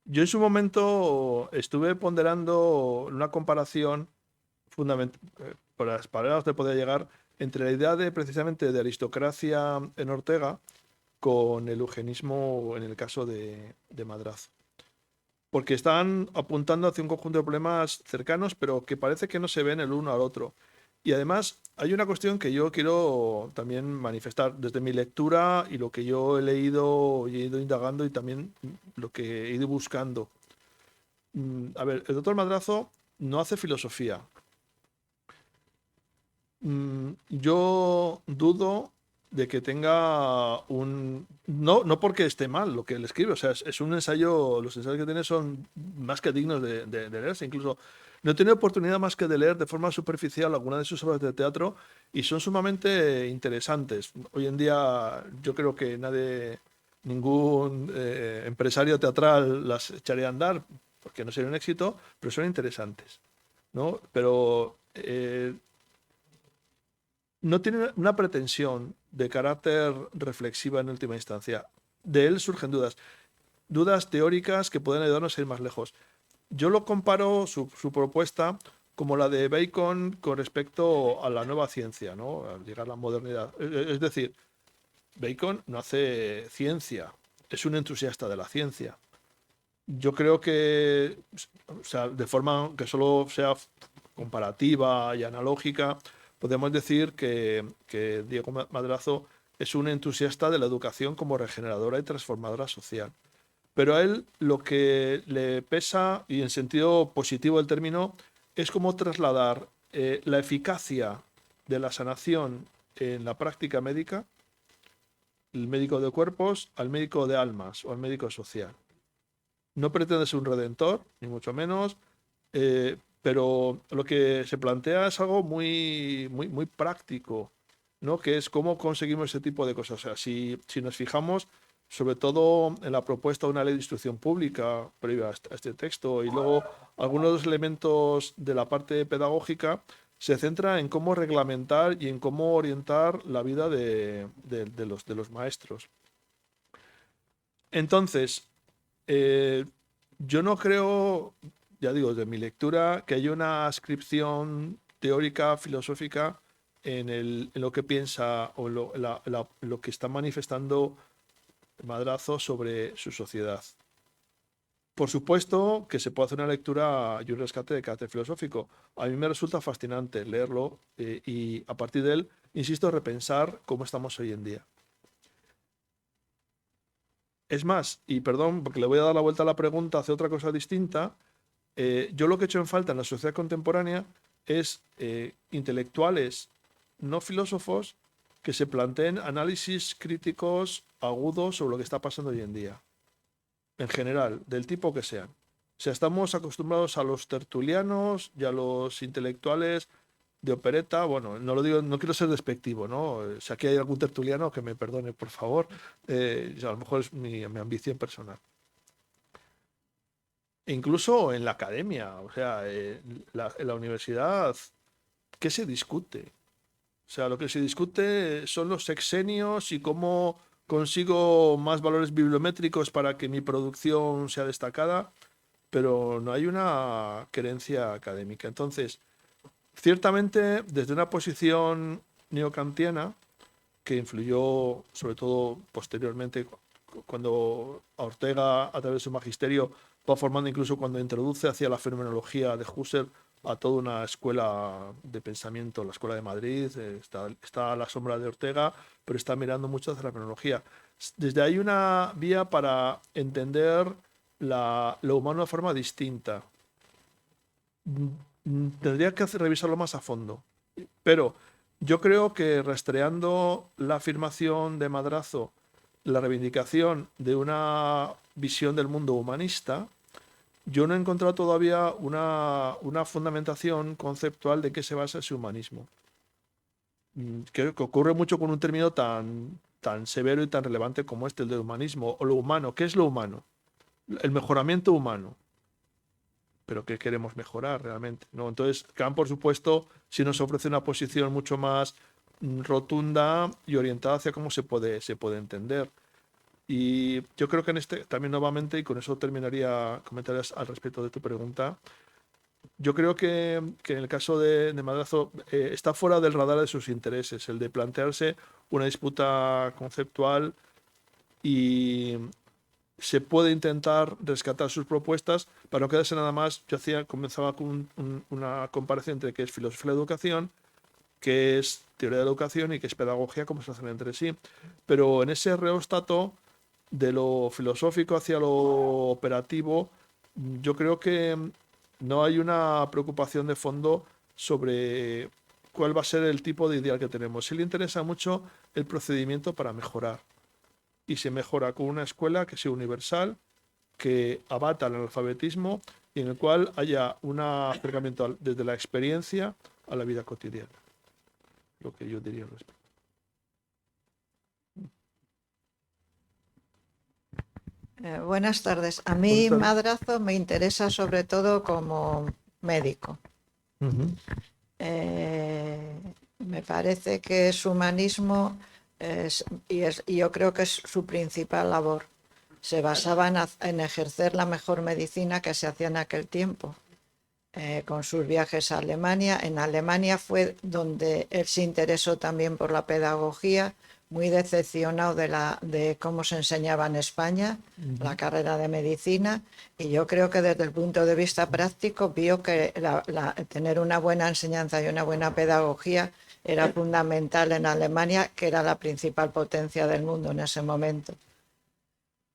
Yo en su momento estuve ponderando una comparación para las palabras de poder llegar entre la idea de precisamente de aristocracia en Ortega con el eugenismo en el caso de Madrazo. Porque están apuntando hacia un conjunto de problemas cercanos, pero que parece que no se ven el uno al otro. Y además hay una cuestión que yo quiero también manifestar desde mi lectura y lo que yo he leído y he ido indagando y también lo que he ido buscando. A ver, el doctor Madrazo no hace filosofía. Yo dudo de que tenga un... No, no porque esté mal lo que él escribe, o sea, es un ensayo, los ensayos que tiene son más que dignos de leerse, incluso no he tenido oportunidad más que de leer de forma superficial alguna de sus obras de teatro y son sumamente interesantes. Hoy en día yo creo que ningún empresario teatral las echaría a andar porque no sería un éxito, pero son interesantes, ¿no? Pero no tiene una pretensión de carácter reflexiva en última instancia. De él surgen dudas, dudas teóricas que pueden ayudarnos a ir más lejos. Yo lo comparo, su propuesta, como la de Bacon con respecto a la nueva ciencia, ¿no? Al llegar a la modernidad. Es decir, Bacon no hace ciencia, es un entusiasta de la ciencia. Yo creo que, o sea, de forma que solo sea comparativa y analógica, podemos decir que Diego Madrazo es un entusiasta de la educación como regeneradora y transformadora social. Pero a él lo que le pesa, y en sentido positivo del término, es cómo trasladar la eficacia de la sanación en la práctica médica, el médico de cuerpos, al médico de almas o al médico social. No pretende ser un redentor, ni mucho menos, pero lo que se plantea es algo muy práctico, ¿no? Que es cómo conseguimos ese tipo de cosas. O sea, si nos fijamos, sobre todo en la propuesta de una ley de instrucción pública previa a este texto, y luego algunos de los elementos de la parte pedagógica, se centra en cómo reglamentar y en cómo orientar la vida de los maestros. Entonces, yo no creo, ya digo, de mi lectura, que haya una ascripción teórica, filosófica en lo que piensa o lo que está manifestando Madrazo sobre su sociedad. Por supuesto que se puede hacer una lectura y un rescate de carácter filosófico. A mí me resulta fascinante leerlo y a partir de él, insisto, repensar cómo estamos hoy en día. Es más, y perdón, porque le voy a dar la vuelta a la pregunta hacia otra cosa distinta, yo lo que he hecho en falta en la sociedad contemporánea es intelectuales, no filósofos, que se planteen análisis críticos agudos sobre lo que está pasando hoy en día, en general, del tipo que sean. O sea, estamos acostumbrados a los tertulianos y a los intelectuales de opereta. Bueno, no lo digo, no quiero ser despectivo, ¿no? Si aquí hay algún tertuliano, que me perdone, por favor. A lo mejor es mi ambición personal. E incluso en la academia, o sea, en la universidad, ¿qué se discute? O sea, lo que se discute son los sexenios y cómo consigo más valores bibliométricos para que mi producción sea destacada, pero no hay una querencia académica. Entonces, ciertamente, desde una posición neocantiana, que influyó sobre todo posteriormente cuando Ortega, a través de su magisterio, va formando incluso cuando introduce hacia la fenomenología de Husserl a toda una escuela de pensamiento, la Escuela de Madrid, está a la sombra de Ortega, pero está mirando mucho hacia la fenomenología. Desde ahí una vía para entender lo humano de forma distinta. Tendría que revisarlo más a fondo, pero yo creo que rastreando la afirmación de Madrazo, la reivindicación de una visión del mundo humanista, yo no he encontrado todavía una fundamentación conceptual de qué se basa ese humanismo. Que ocurre mucho con un término tan severo y tan relevante como este, el de humanismo, o lo humano. ¿Qué es lo humano? El mejoramiento humano. Pero ¿qué queremos mejorar realmente? ¿No? Entonces, Kant, por supuesto, sí nos ofrece una posición mucho más rotunda y orientada hacia cómo se puede entender. Y yo creo que en este, también nuevamente, y con eso terminaría comentarios al respecto de tu pregunta, yo creo que en el caso de Madrazo está fuera del radar de sus intereses, el de plantearse una disputa conceptual y se puede intentar rescatar sus propuestas para no quedarse nada más. Comenzaba con una comparación entre qué es filosofía de la educación, qué es teoría de la educación y qué es pedagogía, cómo se hacen entre sí. Pero en ese reóstato de lo filosófico hacia lo operativo, yo creo que no hay una preocupación de fondo sobre cuál va a ser el tipo de ideal que tenemos. Sí le interesa mucho el procedimiento para mejorar. Y se mejora con una escuela que sea universal, que abata el analfabetismo y en el cual haya un acercamiento desde la experiencia a la vida cotidiana. Lo que yo diría al respecto. Buenas tardes. A Buenas mí tardes. Madrazo me interesa sobre todo como médico. Me parece que su humanismo y yo creo que es su principal labor. Se basaba en ejercer la mejor medicina que se hacía en aquel tiempo. Con sus viajes a Alemania. En Alemania fue donde él se interesó también por la pedagogía, muy decepcionado de cómo se enseñaba en España la carrera de medicina, y yo creo que desde el punto de vista práctico vio que tener una buena enseñanza y una buena pedagogía era fundamental en Alemania, que era la principal potencia del mundo en ese momento.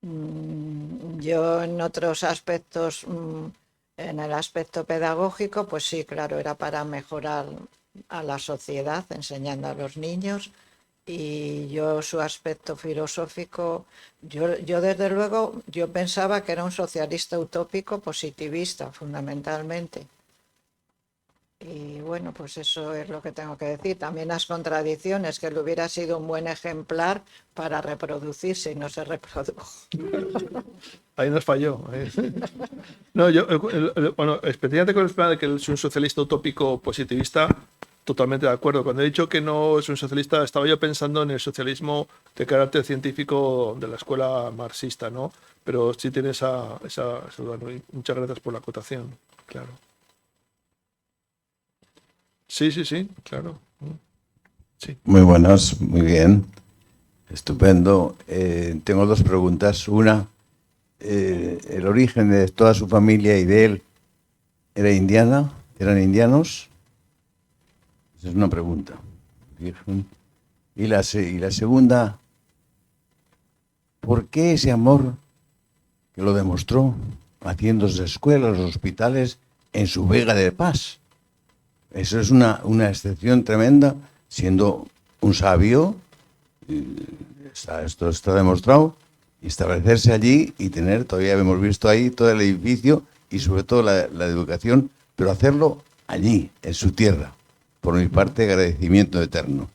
Yo en otros aspectos, en el aspecto pedagógico, pues sí, claro, era para mejorar a la sociedad, enseñando a los niños. Y yo su aspecto filosófico, yo desde luego, yo pensaba que era un socialista utópico positivista, fundamentalmente. Y bueno, pues eso es lo que tengo que decir. También las contradicciones, que él hubiera sido un buen ejemplar para reproducirse y no se reprodujo. Ahí nos falló. No, yo, bueno, especialmente con el tema de que es un socialista utópico positivista, totalmente de acuerdo. Cuando he dicho que no es un socialista, estaba yo pensando en el socialismo de carácter científico de la escuela marxista, ¿no? Pero sí tiene esa duda, ¿no? Y muchas gracias por la acotación, claro. Sí, sí, sí, claro. Sí. Muy buenas, muy bien. Estupendo. Tengo dos preguntas. Una, el origen de toda su familia y de él era indiana, eran indianos. Esa es una pregunta. Y la segunda, ¿por qué ese amor que lo demostró haciéndose escuelas, hospitales en su Vega de Paz? Eso es una excepción tremenda, siendo un sabio, esto está demostrado, y establecerse allí y tener, todavía hemos visto ahí todo el edificio y sobre todo la educación, pero hacerlo allí, en su tierra. Por mi parte, agradecimiento eterno.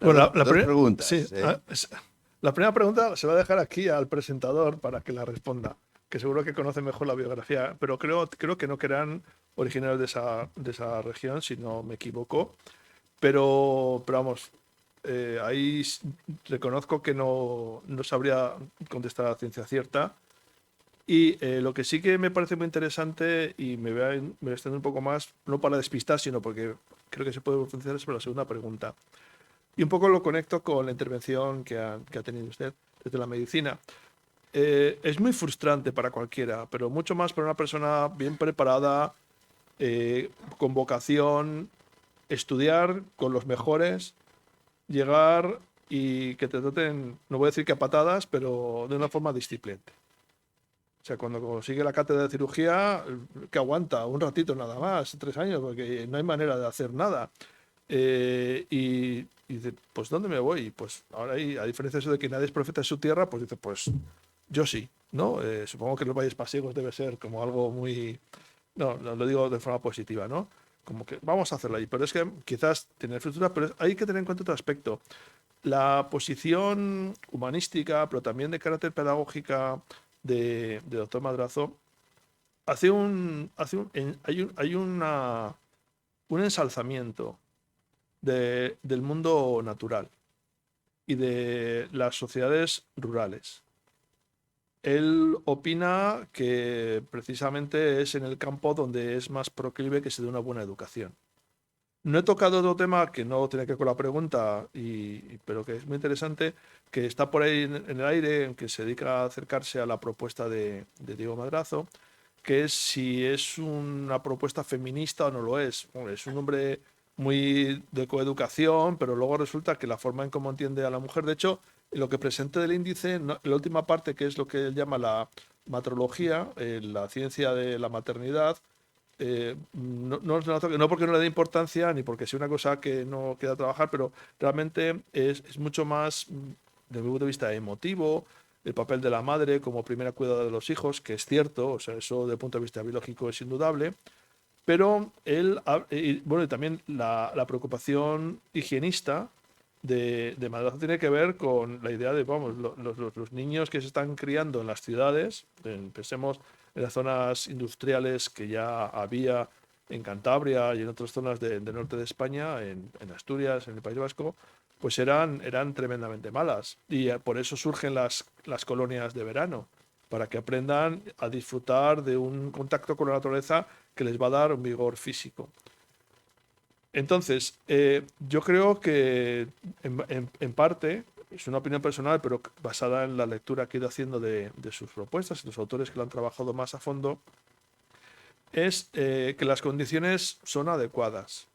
Bueno, Dos preguntas. Sí, la primera pregunta se va a dejar aquí al presentador para que la responda, que seguro que conoce mejor la biografía, pero creo que no eran originarios de esa región, si no me equivoco. Pero vamos, ahí reconozco que no sabría contestar a ciencia cierta. Y lo que sí que me parece muy interesante, y me voy a extender un poco más, no para despistar, sino porque creo que se puede funcionar sobre la segunda pregunta. Y un poco lo conecto con la intervención que ha tenido usted desde la medicina. Es muy frustrante para cualquiera, pero mucho más para una persona bien preparada, con vocación, estudiar con los mejores, llegar y que te traten, no voy a decir que a patadas, pero de una forma disciplinante. O sea, cuando consigue la cátedra de cirugía, que aguanta un ratito nada más, 3 años, porque no hay manera de hacer nada. Y dice, pues ¿dónde me voy? Pues ahora, a diferencia de eso de que nadie es profeta en su tierra, pues dice, pues yo sí, ¿no? Supongo que en los Valles Pasiegos debe ser como algo muy... No, lo digo de forma positiva, ¿no? Como que vamos a hacerlo ahí. Pero es que quizás tiene futura, pero hay que tener en cuenta otro aspecto. La posición humanística, pero también de carácter pedagógica de doctor Madrazo, hay un ensalzamiento del mundo natural. y de las sociedades rurales. Él opina que precisamente es en el campo donde es más proclive que se dé una buena educación. No he tocado otro tema que no tiene que ver con la pregunta, pero que es muy interesante, que está por ahí en el aire, en que se dedica a acercarse a la propuesta de Diego Madrazo, que es si es una propuesta feminista o no lo es. Bueno, es un hombre muy de coeducación, pero luego resulta que la forma en cómo entiende a la mujer, de hecho, lo que presenta del índice, la última parte, que es lo que él llama la matrología, la ciencia de la maternidad, no porque no le dé importancia ni porque sea una cosa que no queda trabajar, pero realmente es mucho más, desde mi punto de vista, emotivo, el papel de la madre como primera cuidadora de los hijos, que es cierto, o sea, eso desde el punto de vista biológico es indudable, pero bueno, y también la preocupación higienista de Madrazo tiene que ver con la idea de, vamos, los niños que se están criando en las ciudades, pensemos en las zonas industriales que ya había en Cantabria y en otras zonas del norte de España, en Asturias, en el País Vasco, pues eran tremendamente malas. Y por eso surgen las colonias de verano, para que aprendan a disfrutar de un contacto con la naturaleza que les va a dar un vigor físico. Entonces, yo creo que en parte, es una opinión personal, pero basada en la lectura que he ido haciendo de sus propuestas y los autores que lo han trabajado más a fondo, es que las condiciones son adecuadas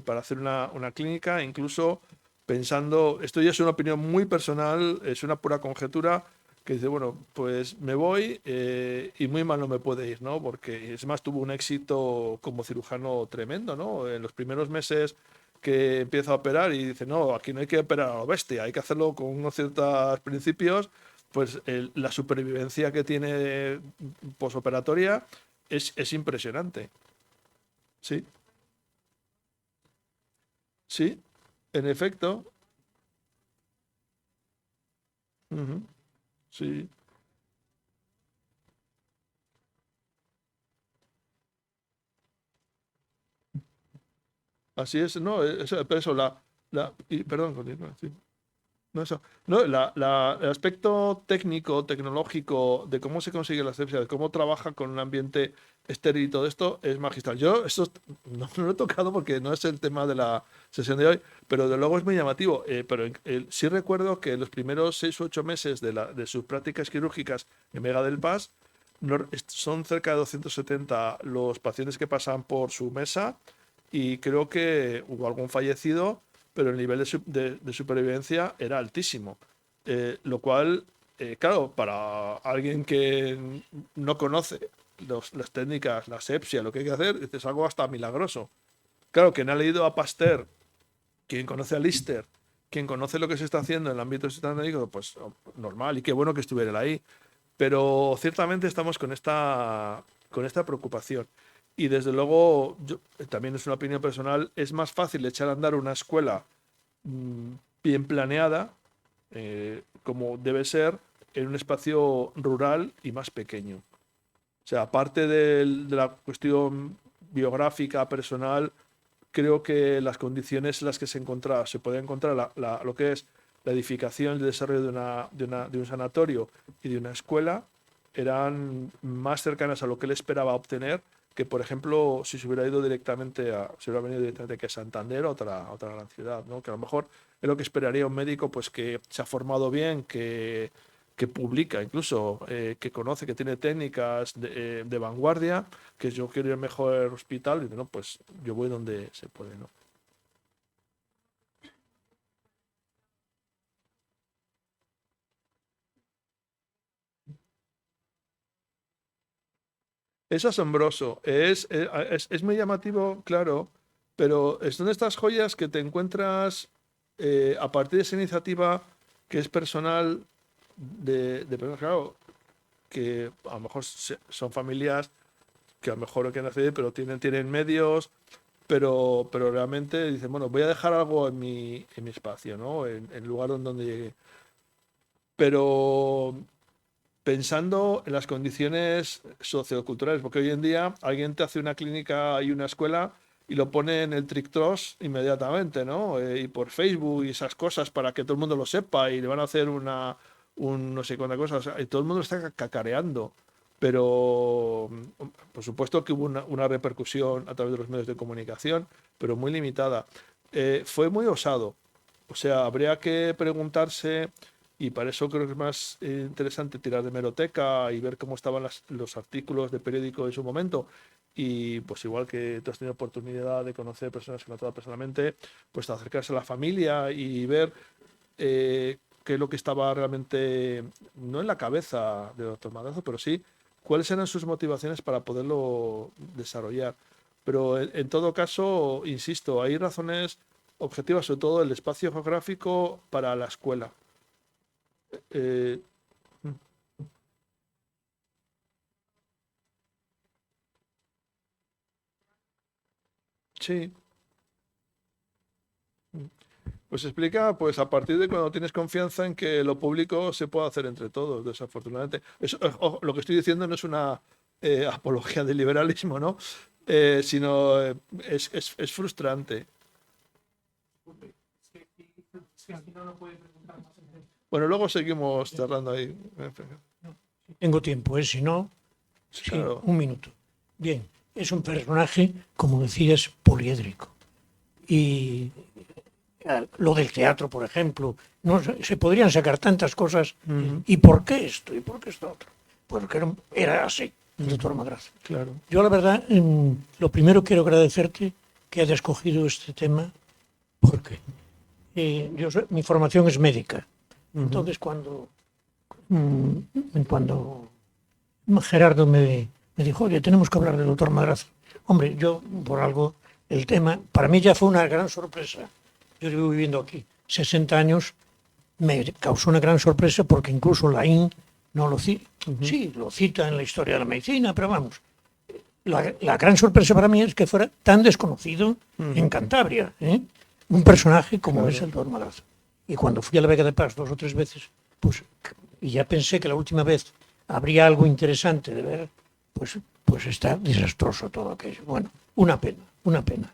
para hacer una clínica, incluso pensando, esto ya es una opinión muy personal, es una pura conjetura, que dice, bueno, pues me voy y muy mal no me puede ir, ¿no? Porque es más, tuvo un éxito como cirujano tremendo, ¿no? En los primeros meses que empieza a operar y dice, no, aquí no hay que operar a lo bestia, hay que hacerlo con unos ciertos principios, pues la supervivencia que tiene posoperatoria es impresionante. Sí, sí, en efecto. Ujú, sí. Así es, no, pero eso, perdón, continúa, sí. No, eso, no, el aspecto técnico, tecnológico, de cómo se consigue la asepsia, de cómo trabaja con un ambiente estéril y todo esto, es magistral. Yo esto no lo he tocado porque no es el tema de la sesión de hoy, pero de luego es muy llamativo. Pero sí recuerdo que los primeros 6 u 8 meses de sus prácticas quirúrgicas en Vega del Paz, son cerca de 270 los pacientes que pasan por su mesa y creo que hubo algún fallecido, pero el nivel de supervivencia era altísimo. Lo cual, claro, para alguien que no conoce las técnicas, la asepsia, lo que hay que hacer, es algo hasta milagroso. Claro, quien ha leído a Pasteur, quien conoce a Lister, quien conoce lo que se está haciendo en el ámbito médico, pues normal y qué bueno que estuviera él ahí. Pero ciertamente estamos con esta preocupación. Y desde luego, también es una opinión personal, es más fácil echar a andar una escuela mm, bien planeada, como debe ser, en un espacio rural y más pequeño. O sea, aparte de la cuestión biográfica, personal, creo que las condiciones en las que se puede encontrar lo que es la edificación y el desarrollo de un sanatorio y de una escuela eran más cercanas a lo que él esperaba obtener que, por ejemplo, si se hubiera ido directamente se hubiera venido directamente a Santander, a otra gran ciudad, ¿no? Que a lo mejor es lo que esperaría un médico, pues que se ha formado bien, que publica incluso, que conoce, que tiene técnicas de vanguardia, que yo quiero ir al mejor hospital, y no, pues yo voy donde se puede, ¿no? Es asombroso, es muy llamativo, claro, pero son de estas joyas que te encuentras a partir de esa iniciativa que es personal de personas, claro, que a lo mejor son familias que a lo mejor no quieren acceder, pero tienen medios, pero realmente dicen, bueno, voy a dejar algo en mi espacio, ¿no? En el lugar donde llegue. Pero pensando en las condiciones socioculturales, porque hoy en día alguien te hace una clínica y una escuela y lo pone en el TrickTross inmediatamente, ¿no? Y por Facebook y esas cosas para que todo el mundo lo sepa y le van a hacer un no sé cuántas cosas. O sea, y todo el mundo lo está cacareando. Pero, por supuesto que hubo una repercusión a través de los medios de comunicación, pero muy limitada. Fue muy osado. O sea, habría que preguntarse, y para eso creo que es más interesante tirar de hemeroteca y ver cómo estaban los artículos de periódico en su momento. Y pues igual que tú has tenido oportunidad de conocer personas que no todas personalmente, pues acercarse a la familia y ver qué es lo que estaba realmente, no en la cabeza del doctor Madrazo, pero sí cuáles eran sus motivaciones para poderlo desarrollar. Pero en todo caso, insisto, hay razones objetivas, sobre todo el espacio geográfico para la escuela. Eh, sí. Pues explica, pues a partir de cuando tienes confianza en que lo público se puede hacer entre todos, desafortunadamente. Ojo, lo que estoy diciendo no es una apología del liberalismo, ¿no? Sino es frustrante. Bueno, luego seguimos cerrando ahí. Tengo tiempo, si no, sí, Claro. un minuto. Bien, es un personaje, como decías, poliédrico. Y lo del teatro, por ejemplo, no se podrían sacar tantas cosas. ¿Y por qué esto? ¿Y por qué esto otro? Porque era así, el doctor Madrazo. Claro. Yo, la verdad, lo primero quiero agradecerte que hayas escogido este tema, porque mi formación es médica. Entonces, cuando Gerardo me dijo, oye, tenemos que hablar del doctor Madrazo. Hombre, yo, por algo, el tema, para mí ya fue una gran sorpresa. Yo llevo viviendo aquí 60 años, me causó una gran sorpresa porque incluso la IN no lo cita. Sí, lo cita en la historia de la medicina, pero vamos. La gran sorpresa para mí es que fuera tan desconocido en Cantabria, ¿eh? Un personaje como es el doctor Madrazo. Y cuando fui a la Vega de Paz 2 o 3 veces, pues, y ya pensé que la última vez habría algo interesante de ver, pues está desastroso todo aquello. Bueno, una pena.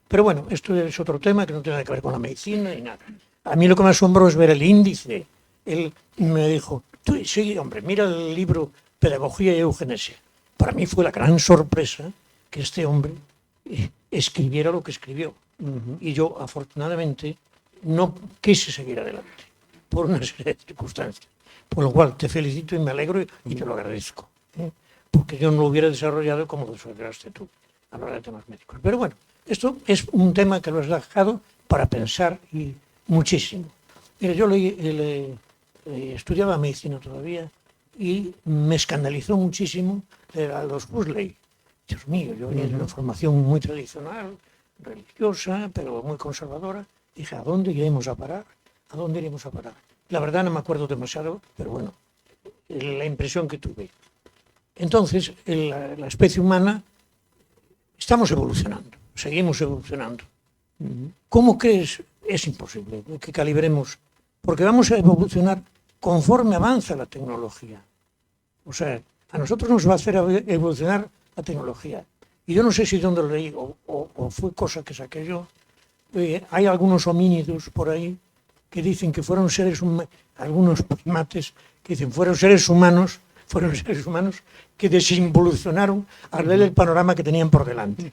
Pero bueno, esto es otro tema que no tiene nada que ver con la medicina ni nada. A mí lo que me asombró es ver el índice. Él me dijo, tú, sí, hombre, mira el libro Pedagogía y Eugenesia. Para mí fue la gran sorpresa que este hombre escribiera lo que escribió. Y yo, afortunadamente, no quise seguir adelante por una serie de circunstancias. Por lo cual te felicito y me alegro y te lo agradezco. Porque yo no lo hubiera desarrollado como lo desarrollaste tú, hablar de temas médicos. Pero bueno, esto es un tema que lo has dejado para pensar y muchísimo. Mira, yo estudiaba medicina todavía y me escandalizó muchísimo los Huxley. Dios mío, yo venía de una formación muy tradicional, religiosa, pero muy conservadora. Dije, ¿a dónde iremos a parar? ¿A dónde iremos a parar? La verdad no me acuerdo demasiado, pero bueno, la impresión que tuve. Entonces, la especie humana, estamos evolucionando, seguimos evolucionando. ¿Cómo crees? Es imposible que calibremos, porque vamos a evolucionar conforme avanza la tecnología. O sea, a nosotros nos va a hacer evolucionar la tecnología. Y yo no sé si dónde lo leí o fue cosa que saqué yo. Hay algunos homínidos por ahí que dicen que fueron seres humanos, algunos primates que dicen fueron seres humanos que desinvolucionaron al ver el panorama que tenían por delante.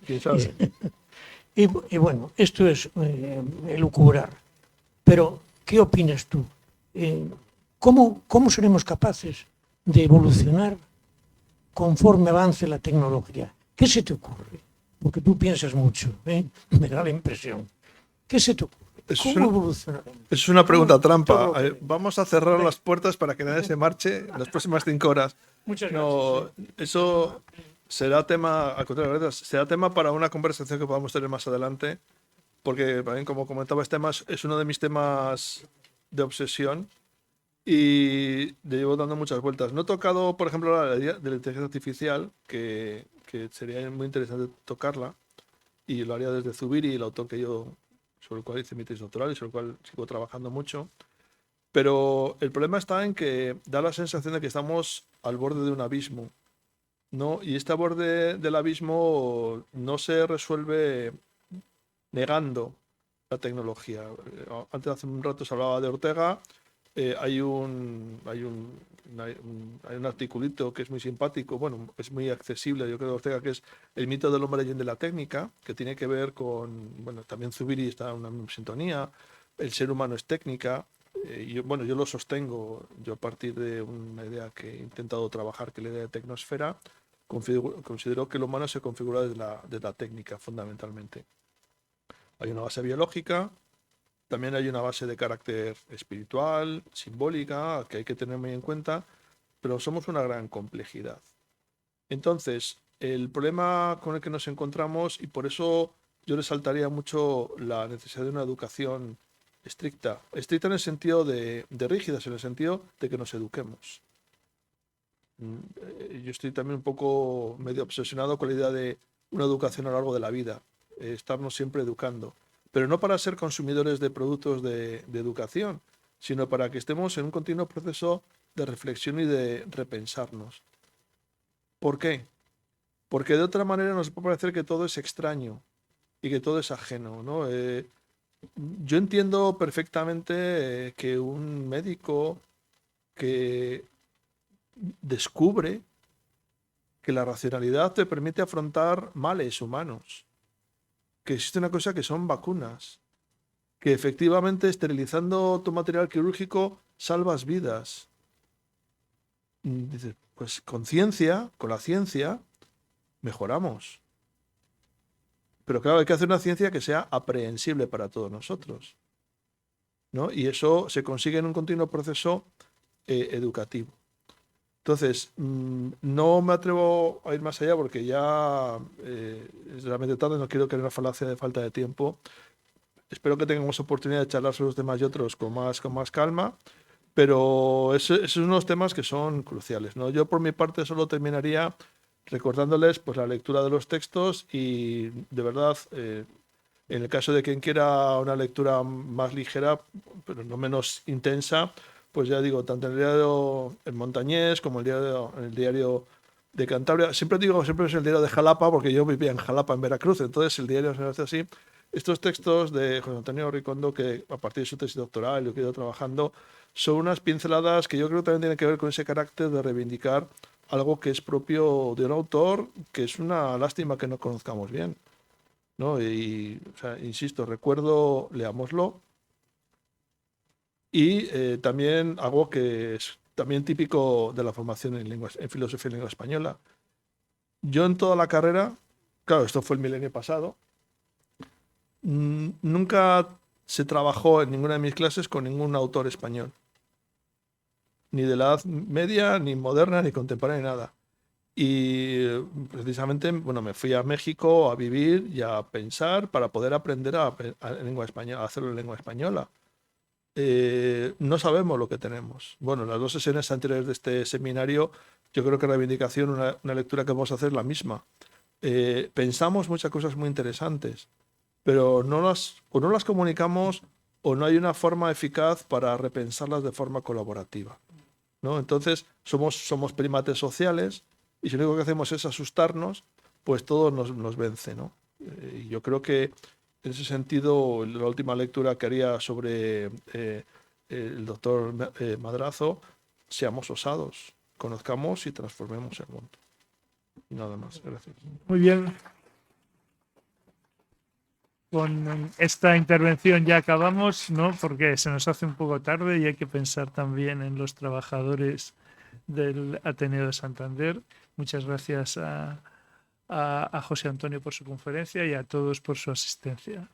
Y bueno, esto es elucubrar. Pero, ¿qué opinas tú? ¿Cómo seremos capaces de evolucionar conforme avance la tecnología? ¿Qué se te ocurre? Porque tú piensas mucho, me da la impresión. ¿Qué se te ocurre? ¿Cómo evolucionaremos? Es una pregunta trampa. Vamos a cerrar las puertas para que nadie se marche en las próximas 5 horas. Muchas gracias. Eso será tema, al contrario, será tema para una conversación que podamos tener más adelante, porque también, como comentaba, este tema es uno de mis temas de obsesión y le llevo dando muchas vueltas. No he tocado, por ejemplo, la idea de la inteligencia artificial, que sería muy interesante tocarla, y lo haría desde Zubiri, el autor sobre el cual hice mi tesis doctoral y sobre el cual sigo trabajando mucho. Pero el problema está en que da la sensación de que estamos al borde de un abismo ¿no? Y este borde del abismo no se resuelve negando la tecnología. Antes, hace un rato se hablaba de Ortega. Hay un articulito que es muy simpático, bueno, es muy accesible, yo creo, de Ortega, que es El mito del hombre leyenda de la técnica, que tiene que ver con, bueno, también Zubiri está en una sintonía, el ser humano es técnica. Bueno, yo lo sostengo, yo a partir de una idea que he intentado trabajar, que es la idea de tecnosfera, considero que el humano se configura desde la técnica, fundamentalmente. Hay una base biológica, también hay una base de carácter espiritual, simbólica, que hay que tener muy en cuenta, pero somos una gran complejidad. Entonces, el problema con el que nos encontramos, y por eso yo resaltaría mucho la necesidad de una educación estricta en el sentido de rígidas, en el sentido de que nos eduquemos. Yo estoy también un poco medio obsesionado con la idea de una educación a lo largo de la vida, estarnos siempre educando, pero no para ser consumidores de productos de educación, sino para que estemos en un continuo proceso de reflexión y de repensarnos. ¿Por qué? Porque de otra manera nos puede parecer que todo es extraño y que todo es ajeno, ¿no? Yo entiendo perfectamente que un médico que descubre que la racionalidad te permite afrontar males humanos, que existe una cosa que son vacunas, que efectivamente esterilizando tu material quirúrgico salvas vidas. Dices, pues con la ciencia, mejoramos. Pero claro, hay que hacer una ciencia que sea aprehensible para todos nosotros, ¿no? Y eso se consigue en un continuo proceso educativo. Entonces, no me atrevo a ir más allá porque ya es realmente tarde, no quiero crear una falacia de falta de tiempo. Espero que tengamos oportunidad de charlar sobre los temas y otros con más calma, pero esos son unos temas que son cruciales, ¿no? Yo por mi parte solo terminaría recordándoles pues, la lectura de los textos y de verdad, en el caso de quien quiera una lectura más ligera, pero no menos intensa, pues ya digo, tanto en el diario El Montañés como en el diario de Cantabria, siempre es el diario de Jalapa, porque yo vivía en Jalapa, en Veracruz, entonces el diario se hace así. Estos textos de José Antonio Ricondo, que a partir de su tesis doctoral, yo he ido trabajando, son unas pinceladas que yo creo que también tienen que ver con ese carácter de reivindicar algo que es propio de un autor, que es una lástima que no conozcamos bien, ¿no? Y, o sea, insisto, recuerdo, leámoslo. Y también algo que es también típico de la formación en filosofía y lengua española. Yo en toda la carrera, claro, esto fue el milenio pasado, nunca se trabajó en ninguna de mis clases con ningún autor español. Ni de la Edad Media, ni moderna, ni contemporánea, ni nada. Y precisamente, bueno, me fui a México a vivir y a pensar para poder aprender a lengua española, a hacerlo en lengua española. No sabemos lo que tenemos. Bueno, las 2 sesiones anteriores de este seminario, yo creo que reivindicación, una lectura que vamos a hacer es la misma. Pensamos muchas cosas muy interesantes, pero o no las comunicamos o no hay una forma eficaz para repensarlas de forma colaborativa, ¿no? Entonces, somos primates sociales y si lo único que hacemos es asustarnos, pues todo nos vence, ¿no? Yo creo que en ese sentido, la última lectura que haría sobre el doctor Madrazo, seamos osados, conozcamos y transformemos el mundo. Y nada más, gracias. Muy bien. Con esta intervención ya acabamos, ¿no? Porque se nos hace un poco tarde y hay que pensar también en los trabajadores del Ateneo de Santander. Muchas gracias a José Antonio por su conferencia y a todos por su asistencia.